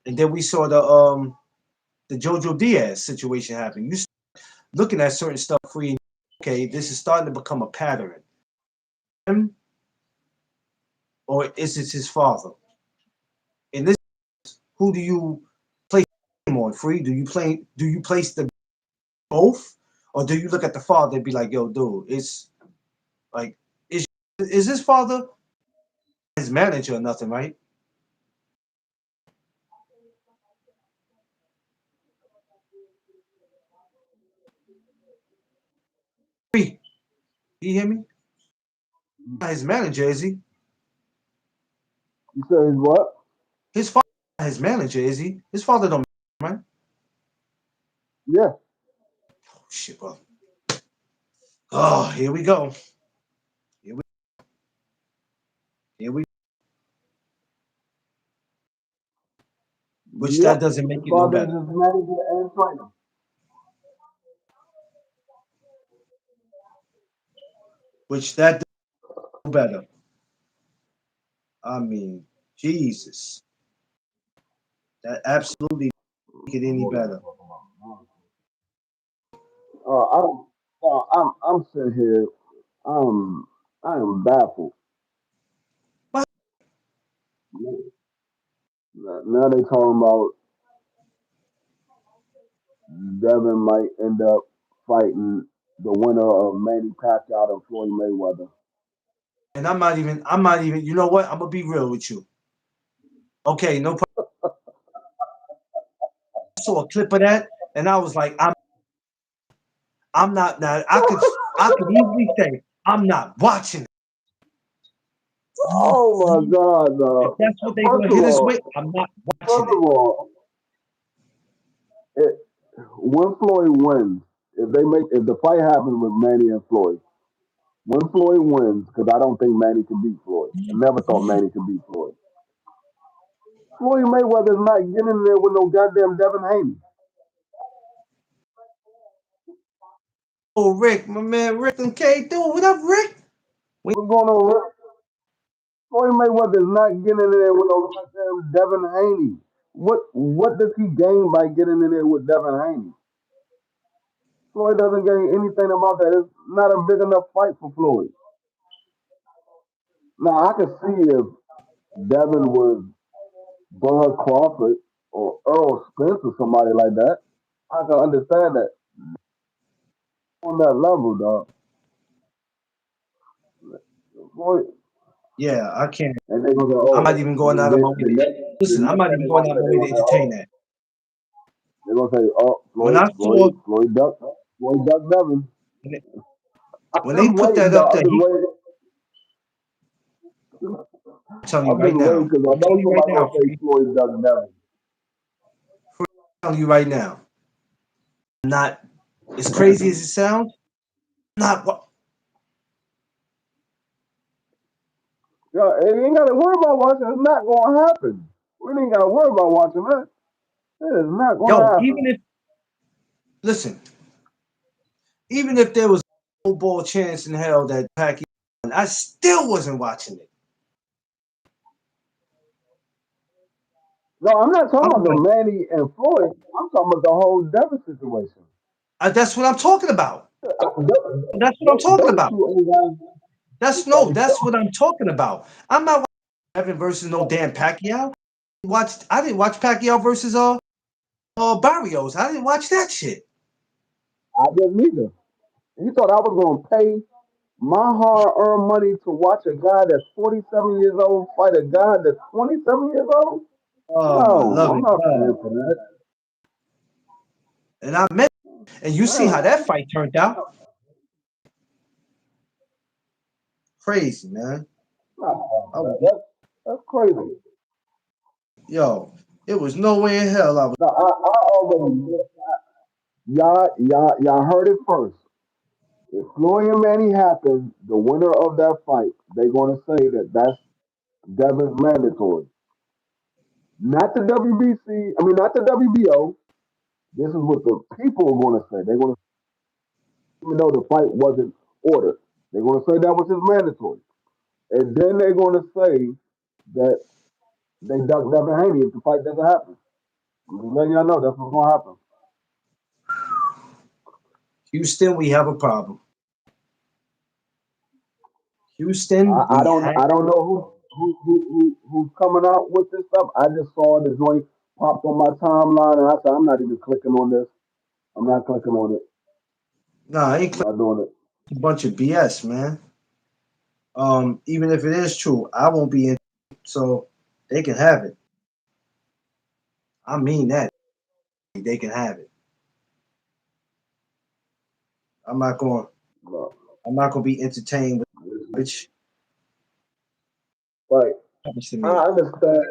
and then we saw the Jojo Diaz situation happen. You looking at certain stuff free and okay, this is starting to become a pattern. Him or is it his father? In this, who do you place him on? Free? Do you place the both? Or do you look at the father and be like, yo, dude, it's like is his father his manager or nothing, right? You hear me? His manager, is he? You say he's what? His father, his manager, is he? His father don't, right? Yeah. Oh, shit, bro. Oh, here we go. Here we, here we. Which that Yep. doesn't His make it no father is better. his manager and trainer. Which that doesn't make it no better. I mean, Jesus, that absolutely make it any better. I don't. I'm sitting here. Um, I am baffled. What? Now they talking about Devin might end up fighting the winner of Manny Pacquiao and Floyd Mayweather. And I'm not even. You know what? I'm gonna be real with you. Okay, no problem. I saw a clip of that, and I was like, I'm not. Now I could easily say I'm not watching it. Oh my God! If No. that's what they're First gonna of hit us all, with, I'm not watching first it. of all, it, when Floyd wins, if the fight happens with Manny and Floyd, when Floyd wins, because I don't think Manny can beat Floyd. I never thought Manny could beat Floyd. Floyd Mayweather's not getting in there with no goddamn Devin Haney. Oh, Rick, my man, Rick and K, dude, what up, Rick? We What's going on, Rick? Floyd Mayweather is not getting in there with no goddamn Devin Haney. What does he gain by getting in there with Devin Haney? Floyd doesn't gain anything about that. It's not a big enough fight for Floyd. Now I could see if Devin was Bud Crawford or Earl Spence or somebody like that. I can understand that on that level, dog. Floyd, yeah, I can't. and they gonna say, I'm not oh, even going out of my way the to next listen. I'm not thing even they going gonna out say, of my way to entertain that. they're gonna say, oh, When I saw Floyd Duck Devin. I'm when they just put that waiting, up dog. there, I'm telling you I'm just right waiting now. because I I'm know telling you right somebody now, gonna say Free. Floyd Duck Devin. I'm telling you right now. I'm not as crazy as it sounds. I'm not what. Yeah, and you ain't gotta worry about watching. It's not gonna happen. We ain't gotta worry about watching that. It is not gonna Yo, happen. even if listen, even if there was no ball chance in hell that Pacquiao won, I still wasn't watching it. No, I'm not talking I'm about the like, Manny and Floyd. I'm talking about the whole Devin situation. that's what I'm talking about. That's what I'm talking Those about. two old guys, That's no, that's what I'm talking about. I'm not watching Evan versus no damn Pacquiao. I didn't watch Pacquiao versus Barrios. I didn't watch that shit. I didn't either. You thought I was gonna pay my hard-earned money to watch a guy that's 47 years old fight a guy that's 27 years old? Oh my No, I'm loving not God. paying for that. And I met and you see how No, that fight turned out. Crazy, man. I'm not paying I for that. was, That's crazy. yo, it was no way in hell I was. No, I already y'all heard it first. If Floyd and Manny happen, the winner of that fight, they're gonna say that that's Devin's mandatory. Not the WBC. I mean, not the WBO. This is what the people are gonna say. They're gonna, even though the fight wasn't ordered, they're gonna say that was his mandatory, and then they're gonna say that they duck Devin Haney if the fight doesn't happen. I'm just letting y'all know that's what's gonna happen. Houston, we have a problem. Houston, I we don't have. I don't know who's coming out with this stuff. I just saw the joint popped on my timeline, and I said I'm not even clicking on this. I'm not clicking on it. Nah, I ain't I'm not doing it. a bunch of BS, man. Even if it is true, I won't be in. So they can have it. I mean that they can have it. I'm not going. No. I'm not going to be entertained with garbage. Like Garbage to I me. understand.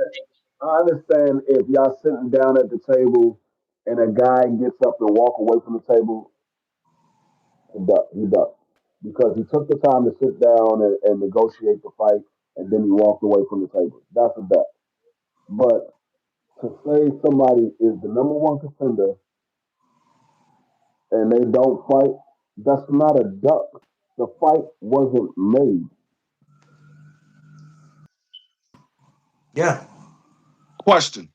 I understand if y'all sitting down at the table and a guy gets up and walk away from the table, he ducked because he took the time to sit down and negotiate the fight, and then he walked away from the table. That's a duck. But to say somebody is the number one contender and they don't fight, that's not a duck. The fight wasn't made. Yeah. Question: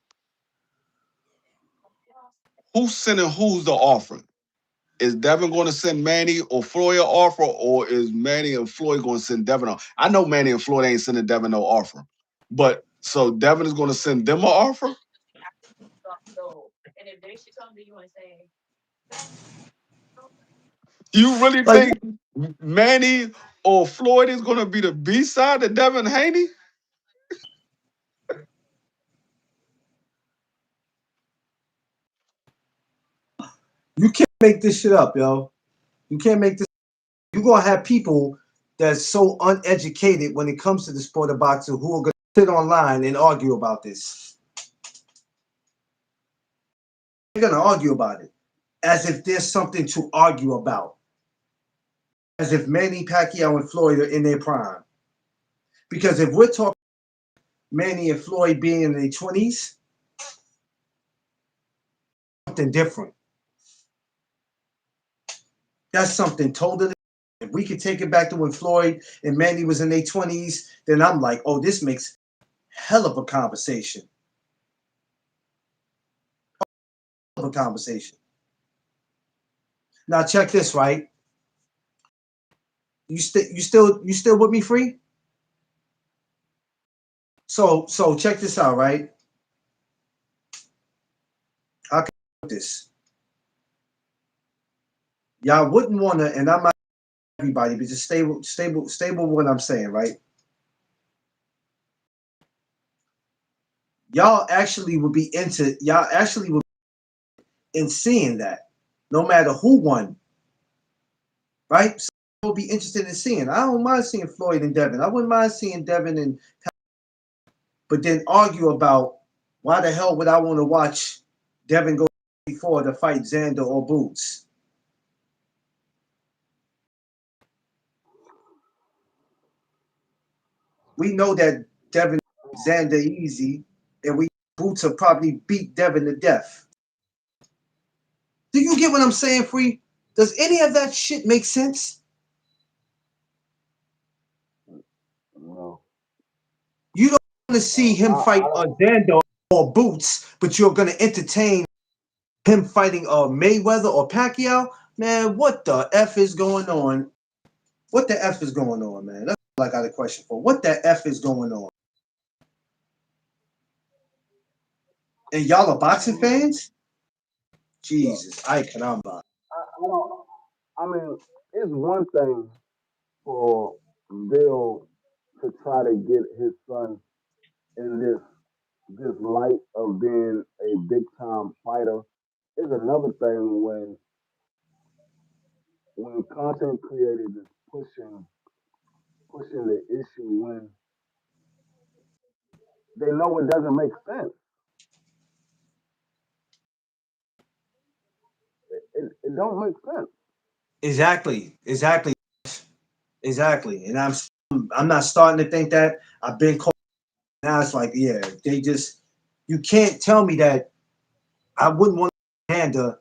who's sending who's the offer? Is Devin going to send Manny or Floyd an offer, or is Manny and Floyd going to send Devin an? I know Manny and Floyd ain't sending Devin no offer, but so Devin is going to send them an offer. You really Like think Manny or Floyd is going to be the B side of Devin Haney? you can't make this shit up, yo. You can't make this. You're gonna have people that's so uneducated when it comes to the sport of boxing who are gonna sit online and argue about this. They're gonna argue about it as if there's something to argue about, as if Manny Pacquiao and Floyd are in their prime. Because if we're talking Manny and Floyd being in their 20s, something different. That's something totally. If we could take it back to when Floyd and Manny was in their 20s, then I'm like, oh, this makes hell of a conversation. Hell of a conversation. Now check this, right? You still with me, free? So check this out, right? How can I put this? Y'all wouldn't want to, and I'm not everybody, but just stable what I'm saying, right? Y'all actually would be in seeing that, no matter who won, right? So you'll be interested in seeing. I don't mind seeing Floyd and Devin. I wouldn't mind seeing Devin and, but then argue about why the hell would I want to watch Devin go before to fight Xander or Boots? We know that Devin Xander easy, and we Boots will probably beat Devin to death. Do you get what I'm saying, Free? Does any of that shit make sense? No. You don't want to see him I fight don't. Xander or Boots, but you're going to entertain him fighting Mayweather or Pacquiao? Man, what the F is going on? What the F is going on, man? That's all I got a question for. What the F is going on? And y'all are boxing fans? Look, Jesus, I cannot buy. I don't. I mean, it's one thing for Bill to try to get his son in this light of being a big time fighter. It's another thing when content creators is pushing the issue when they know it doesn't make sense. It don't make sense. Exactly. Exactly. And I'm not starting to think that. I've been called now. It's like, yeah, they just you can't tell me that I wouldn't want to Handa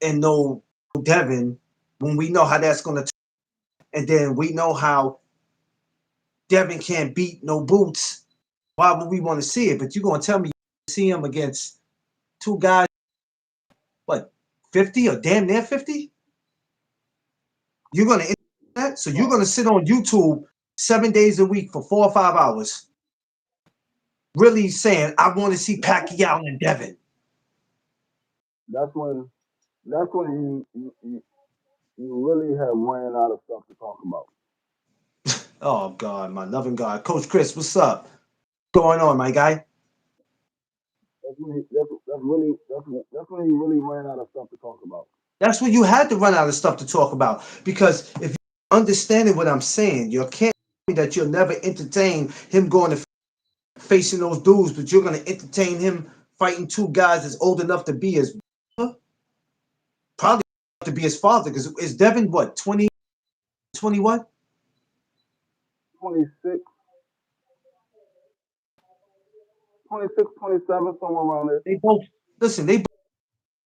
and no Devin when we know how that's gonna and then we know how Devin can't beat no boots. Why would we want to see it? But you're gonna tell me you see him against two guys, what, 50 or damn near 50? You're gonna that? So you're No, gonna sit on YouTube 7 days a week for 4 or 5 hours, really saying I want to see that's Pacquiao and Devin. that's when that's when you really have ran out of stuff to talk about. Oh God, my loving God, Coach Chris, what's up? What's going on, my guy? That's when he really ran out of stuff to talk about. That's when you had to run out of stuff to talk about. Because if you're understanding what I'm saying, you can't tell me that you'll never entertain him going to facing those dudes, but you're going to entertain him fighting two guys that's old enough to be his probably to be his father. Because is Devin what 20, 20 what? 26, 26, 27, somewhere around there. They both listen. They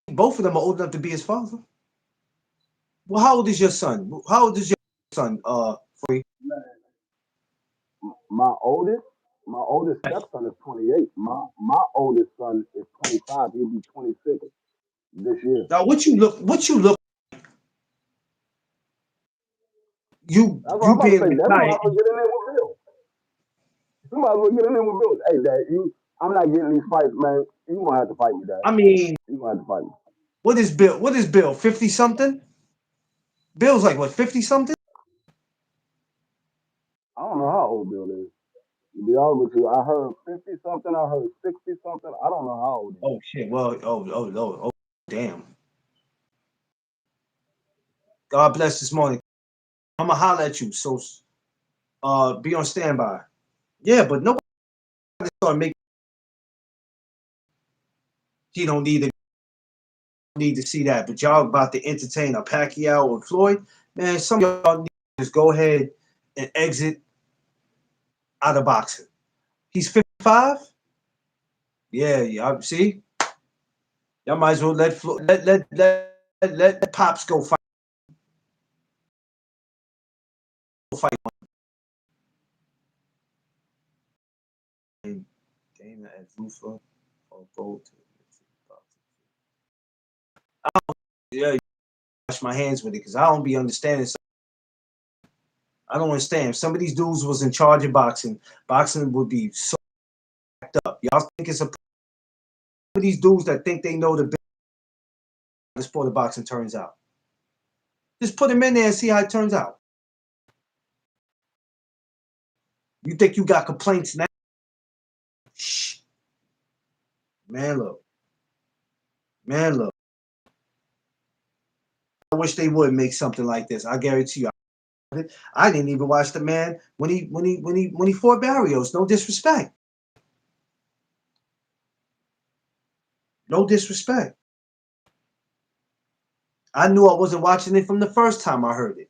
both of them are old enough to be his father. Well, how old is your son? How old is your son? Free. My oldest, my oldest stepson is 28. My oldest son is 25. He'll be 26 this year. Now, what you look, That's what I'm you about to being say. That's why retired. I was getting in with Bill. You might as well get in with Bill. Hey, Dad, I'm not getting these fights, man. You gonna have to fight me, Dad. I mean, You gonna have to fight me. what is Bill? What is Bill? 50 something? Bill's like what? 50 something? I don't know how old Bill is. To be honest with you, I heard 50 something. I heard 60 something. I don't know how old he is. Oh shit. Well, oh, damn. God bless this morning. I'm gonna holler at you. So, be on standby. Yeah, but nobody start making. He don't need to see that. But y'all about to entertain a Pacquiao or Floyd, man. Some of y'all need to just go ahead and exit out of boxing. He's 55. Yeah, yeah. See, y'all might as well let pops go fight. Dana at Rufa or go to yeah, wash my hands with it because I don't be understanding. I don't understand. If some of these dudes was in charge of boxing, boxing would be so up. Y'all think it's a some of these dudes that think they know the sport of boxing turns out. Just put him in there and see how it turns out. You think you got complaints now? Shh. Man, look. Man, look. I wish they would make something like this. I guarantee you. I didn't even watch the man when he fought Barrios. No disrespect. No disrespect. I knew I wasn't watching it from the first time I heard it.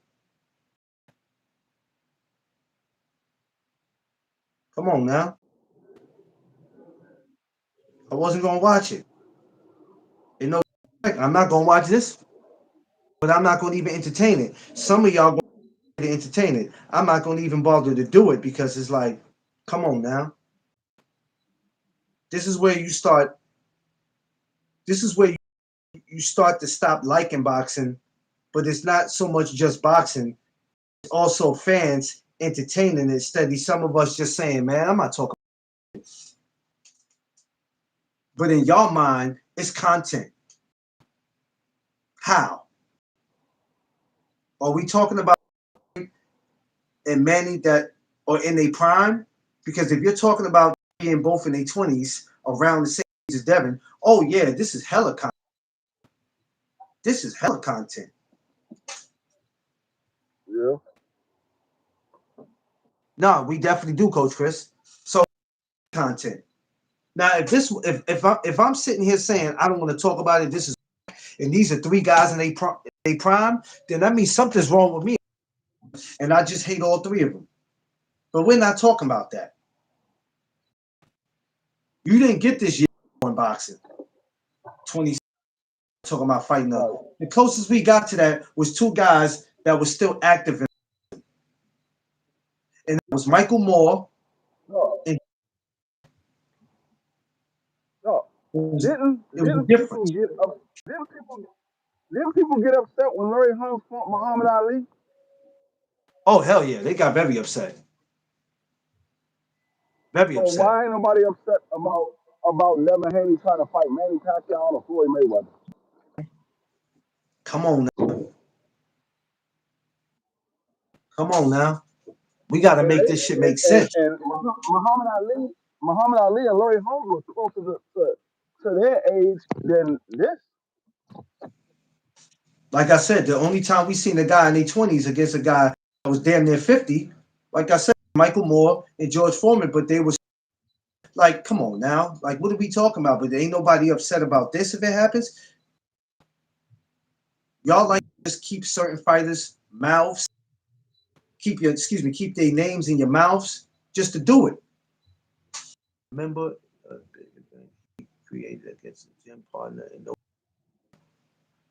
Come on now. I wasn't gonna watch it. You know, I'm not gonna watch this, but I'm not gonna even entertain it. Some of y'all gonna entertain it. I'm not gonna even bother to do it because it's like, come on now. This is where you start. This is where you start to stop liking boxing, but it's not so much just boxing. It's also fans entertaining it. Steady. Some of us just saying, man, I'm not talking. But in y'all mind, it's content. How? Are we talking about and Manny that are in a prime? Because if you're talking about being both in their 20s around the same age as Devin, oh yeah, this is hella content. This is hella content. Yeah. No, we definitely do, Coach Chris. So content. Now, if I'm sitting here saying I don't want to talk about it, this is and these are three guys in they prime, then that means something's wrong with me, and I just hate all three of them. But we're not talking about that. You didn't get this year in boxing. 20 talking about fighting up. Right. The closest we got to that was two guys that were still active, and it was Michael Moore. No, And no. it was a Didn't people difference. get up? Didn't people didn't people get upset when Larry Holmes fought Muhammad Ali? Oh hell yeah, they got very upset. Very So upset. why ain't nobody upset about Devin Haney trying to fight Manny Pacquiao or Floyd Mayweather? Come on now. Come on now. We got to And, make this shit make and, sense. and Muhammad Ali and Larry Holmes were closer to to their age than this. Like I said, the only time we seen a guy in their 20s against a guy that was damn near 50, like I said, Michael Moore and George Foreman, but they was like, come on now. Like, what are we talking about? But ain't nobody upset about this if it happens. Y'all like just keep certain fighters' mouths, keep their names in your mouths just to do it. Remember, he created against a gym partner.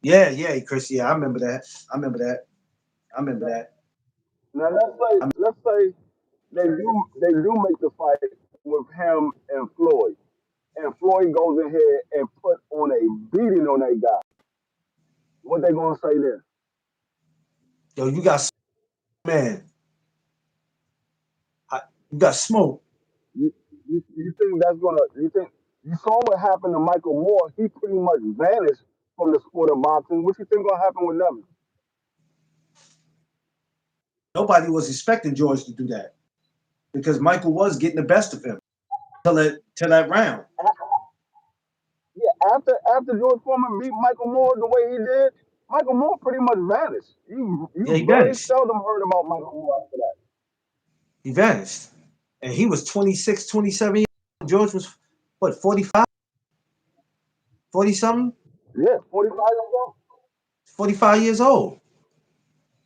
Yeah, Chris. Yeah, I remember that. I remember that. I remember that. Now let's say they do make the fight with him and Floyd, and Floyd goes in here and put on a beating on that guy. What they gonna say then? Yo, you got man. You got smoke. You think that's gonna? You think you saw what happened to Michael Moore? He pretty much vanished from the sport of boxing. What you think gonna happen with Nevin? Nobody was expecting George to do that because Michael was getting the best of him till that round. Yeah, after George Foreman beat Michael Moore the way he did, Michael Moore pretty much vanished. Yeah, You he very vanished. seldom heard about Michael Moore after that. He vanished. And he was 26, 27 years old. George was, what, 45, 40 something? Yeah, 45 years old. 45 years old.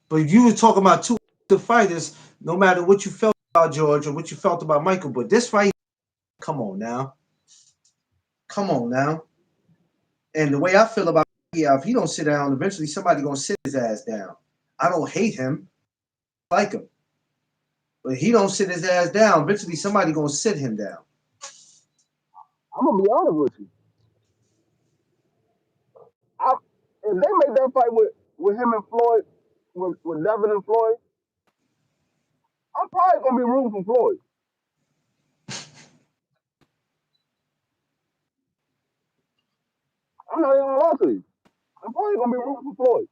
But you were talking about two fighters, no matter what you felt about George or what you felt about Michael. But this fight, come on now. Come on now. And the way I feel about yeah, if he don't sit down, eventually somebody gonna sit his ass down. I don't hate him, I like him. But he don't sit his ass down, eventually somebody gonna sit him down. I'm gonna be honest with you. I, if they make that fight with him and Floyd, with Devin and Floyd, I'm probably gonna be rooting for Floyd. I'm not even gonna lie to you. I'm probably gonna be rooting for Floyd.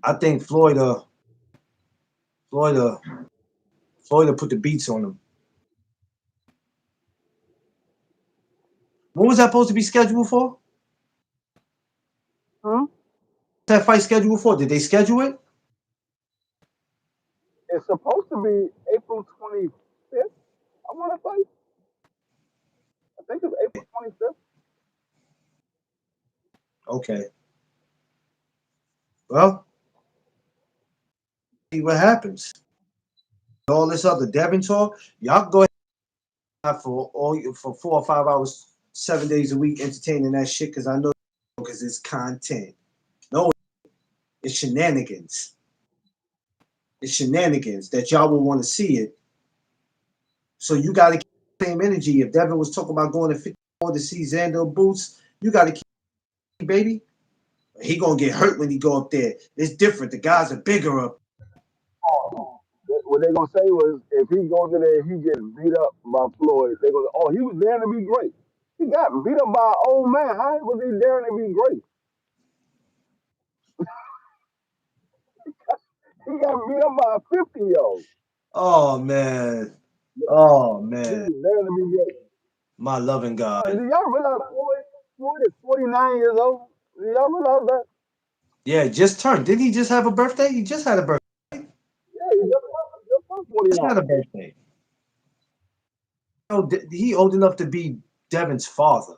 I think Floyd uh, Floyd put the beats on him. When was that supposed to be scheduled for? Hmm? That fight scheduled for? Did they schedule it? It's supposed to be April 25th. I want to say. I think it's April 25th. Okay. Well, see what happens. All this other Devin talk, y'all go ahead for 4 or 5 hours, 7 days a week, entertaining that shit because I know because it's content. No, it's shenanigans. It's shenanigans that y'all will want to see it. So you got to keep the same energy. If Devin was talking about going to 54 to see Xander Boots, you got to keep, baby. He gonna get hurt when he go up there. It's different. The guys are bigger up. What they gonna say was if he goes in there, he gets beat up by Floyd. They go, oh, he was daring to be great. He got beat up by an old man. How was he daring to be great? He got beat up by a 50-year-old. Oh man. Oh He man. was daring to be great. My loving Do God. y'all realize Floyd is 49 years old? Do y'all realize that? Yeah, just turned. Didn't he just have a birthday? He just had a birthday. Yeah, just Just had 49. a birthday. You know, he old enough to be Devin's father.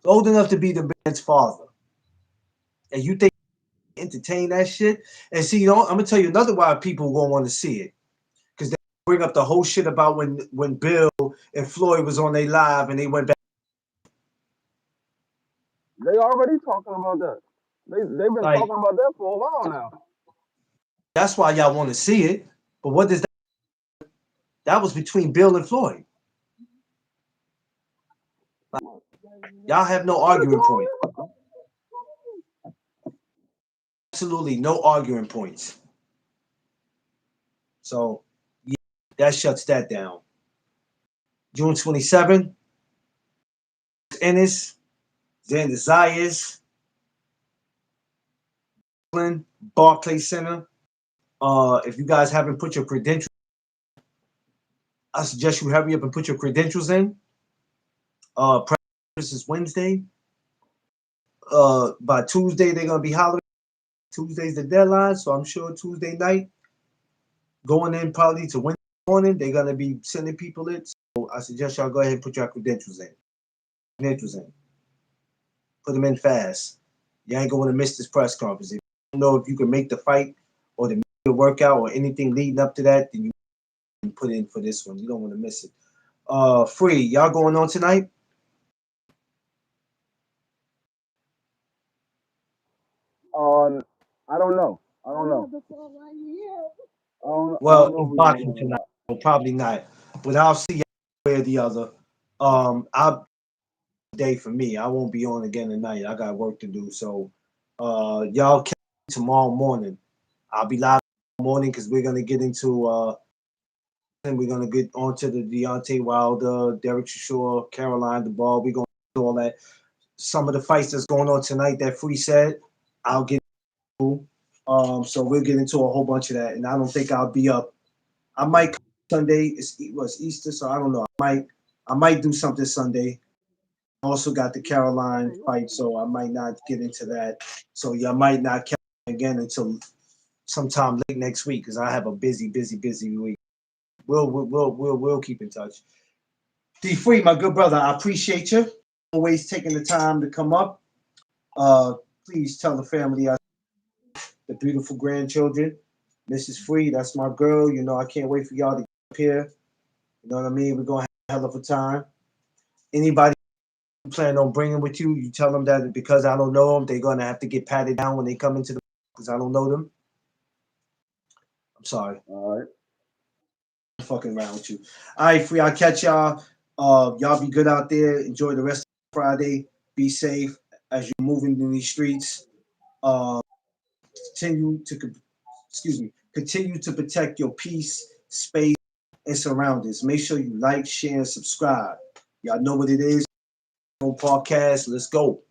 Old enough to be the man's father. And you think entertain that shit? And see, I'm gonna tell you another why people gonna want to see it. Because they bring up the whole shit about when Bill and Floyd was on their live and they went back. They already talking about that. They've been Like, talking about that for a while now. that's why y'all want to see it. But what does that was between Bill and Floyd. Like, y'all have no arguing point. Absolutely no arguing points. So yeah, that shuts that down. June 27th, Ennis, Xander Zayas, Barclays Center. If you guys haven't put your credentials, I suggest you hurry up and put your credentials in. Practice is Wednesday. By Tuesday they're gonna be hollering. Tuesday's the deadline, so I'm sure Tuesday night, going in probably to Wednesday morning, they're gonna be sending people it. So I suggest y'all go ahead and put your credentials in. Credentials in. Put them in fast. You ain't going to miss this press conference. If you don't know if you can make the fight or the workout or anything leading up to that, then you can put in for this one. You don't want to miss it. Free, y'all going on tonight? On, I don't know. I don't know. I Well, don't know if it's we're going boxing on or tonight, not. so probably not. But I'll see y'all one way or the other. I'll day for me. I won't be on again tonight. I got work to do. So y'all catch me tomorrow morning. I'll be live tomorrow morning because we're gonna get into and we're gonna get onto the Deontay Wilder, Derek Chisora, Caroline the Ball. We're gonna do all that. Some of the fights that's going on tonight that Free said, I'll get into. So we'll get into a whole bunch of that. And I don't think I'll be up. I might come Sunday. It was Easter, so I don't know. I might do something Sunday. Also got the Caroline fight, so I might not get into that. So y'all might not catch me again until sometime late next week because I have a busy, busy, busy week. We'll keep in touch. D Free, my good brother, I appreciate you always taking the time to come up. Uh, please tell the family, the beautiful grandchildren, Mrs. Free, that's my girl. You know, I can't wait for y'all to get up here. You know what I mean? We're gonna have a hell of a time. Anybody you plan on bringing with you, you tell them that because I don't know them, they're gonna have to get patted down when they come into the because I don't know them. I'm sorry. All right. I'm fucking around with you. All right, Free. I'll catch y'all. Y'all be good out there. Enjoy the rest of Friday. Be safe as you're moving in these streets. Uh, continue to continue to protect your peace, space, and surroundings. Make sure you like, share, and subscribe. Y'all know what it is. Podcast. Let's go.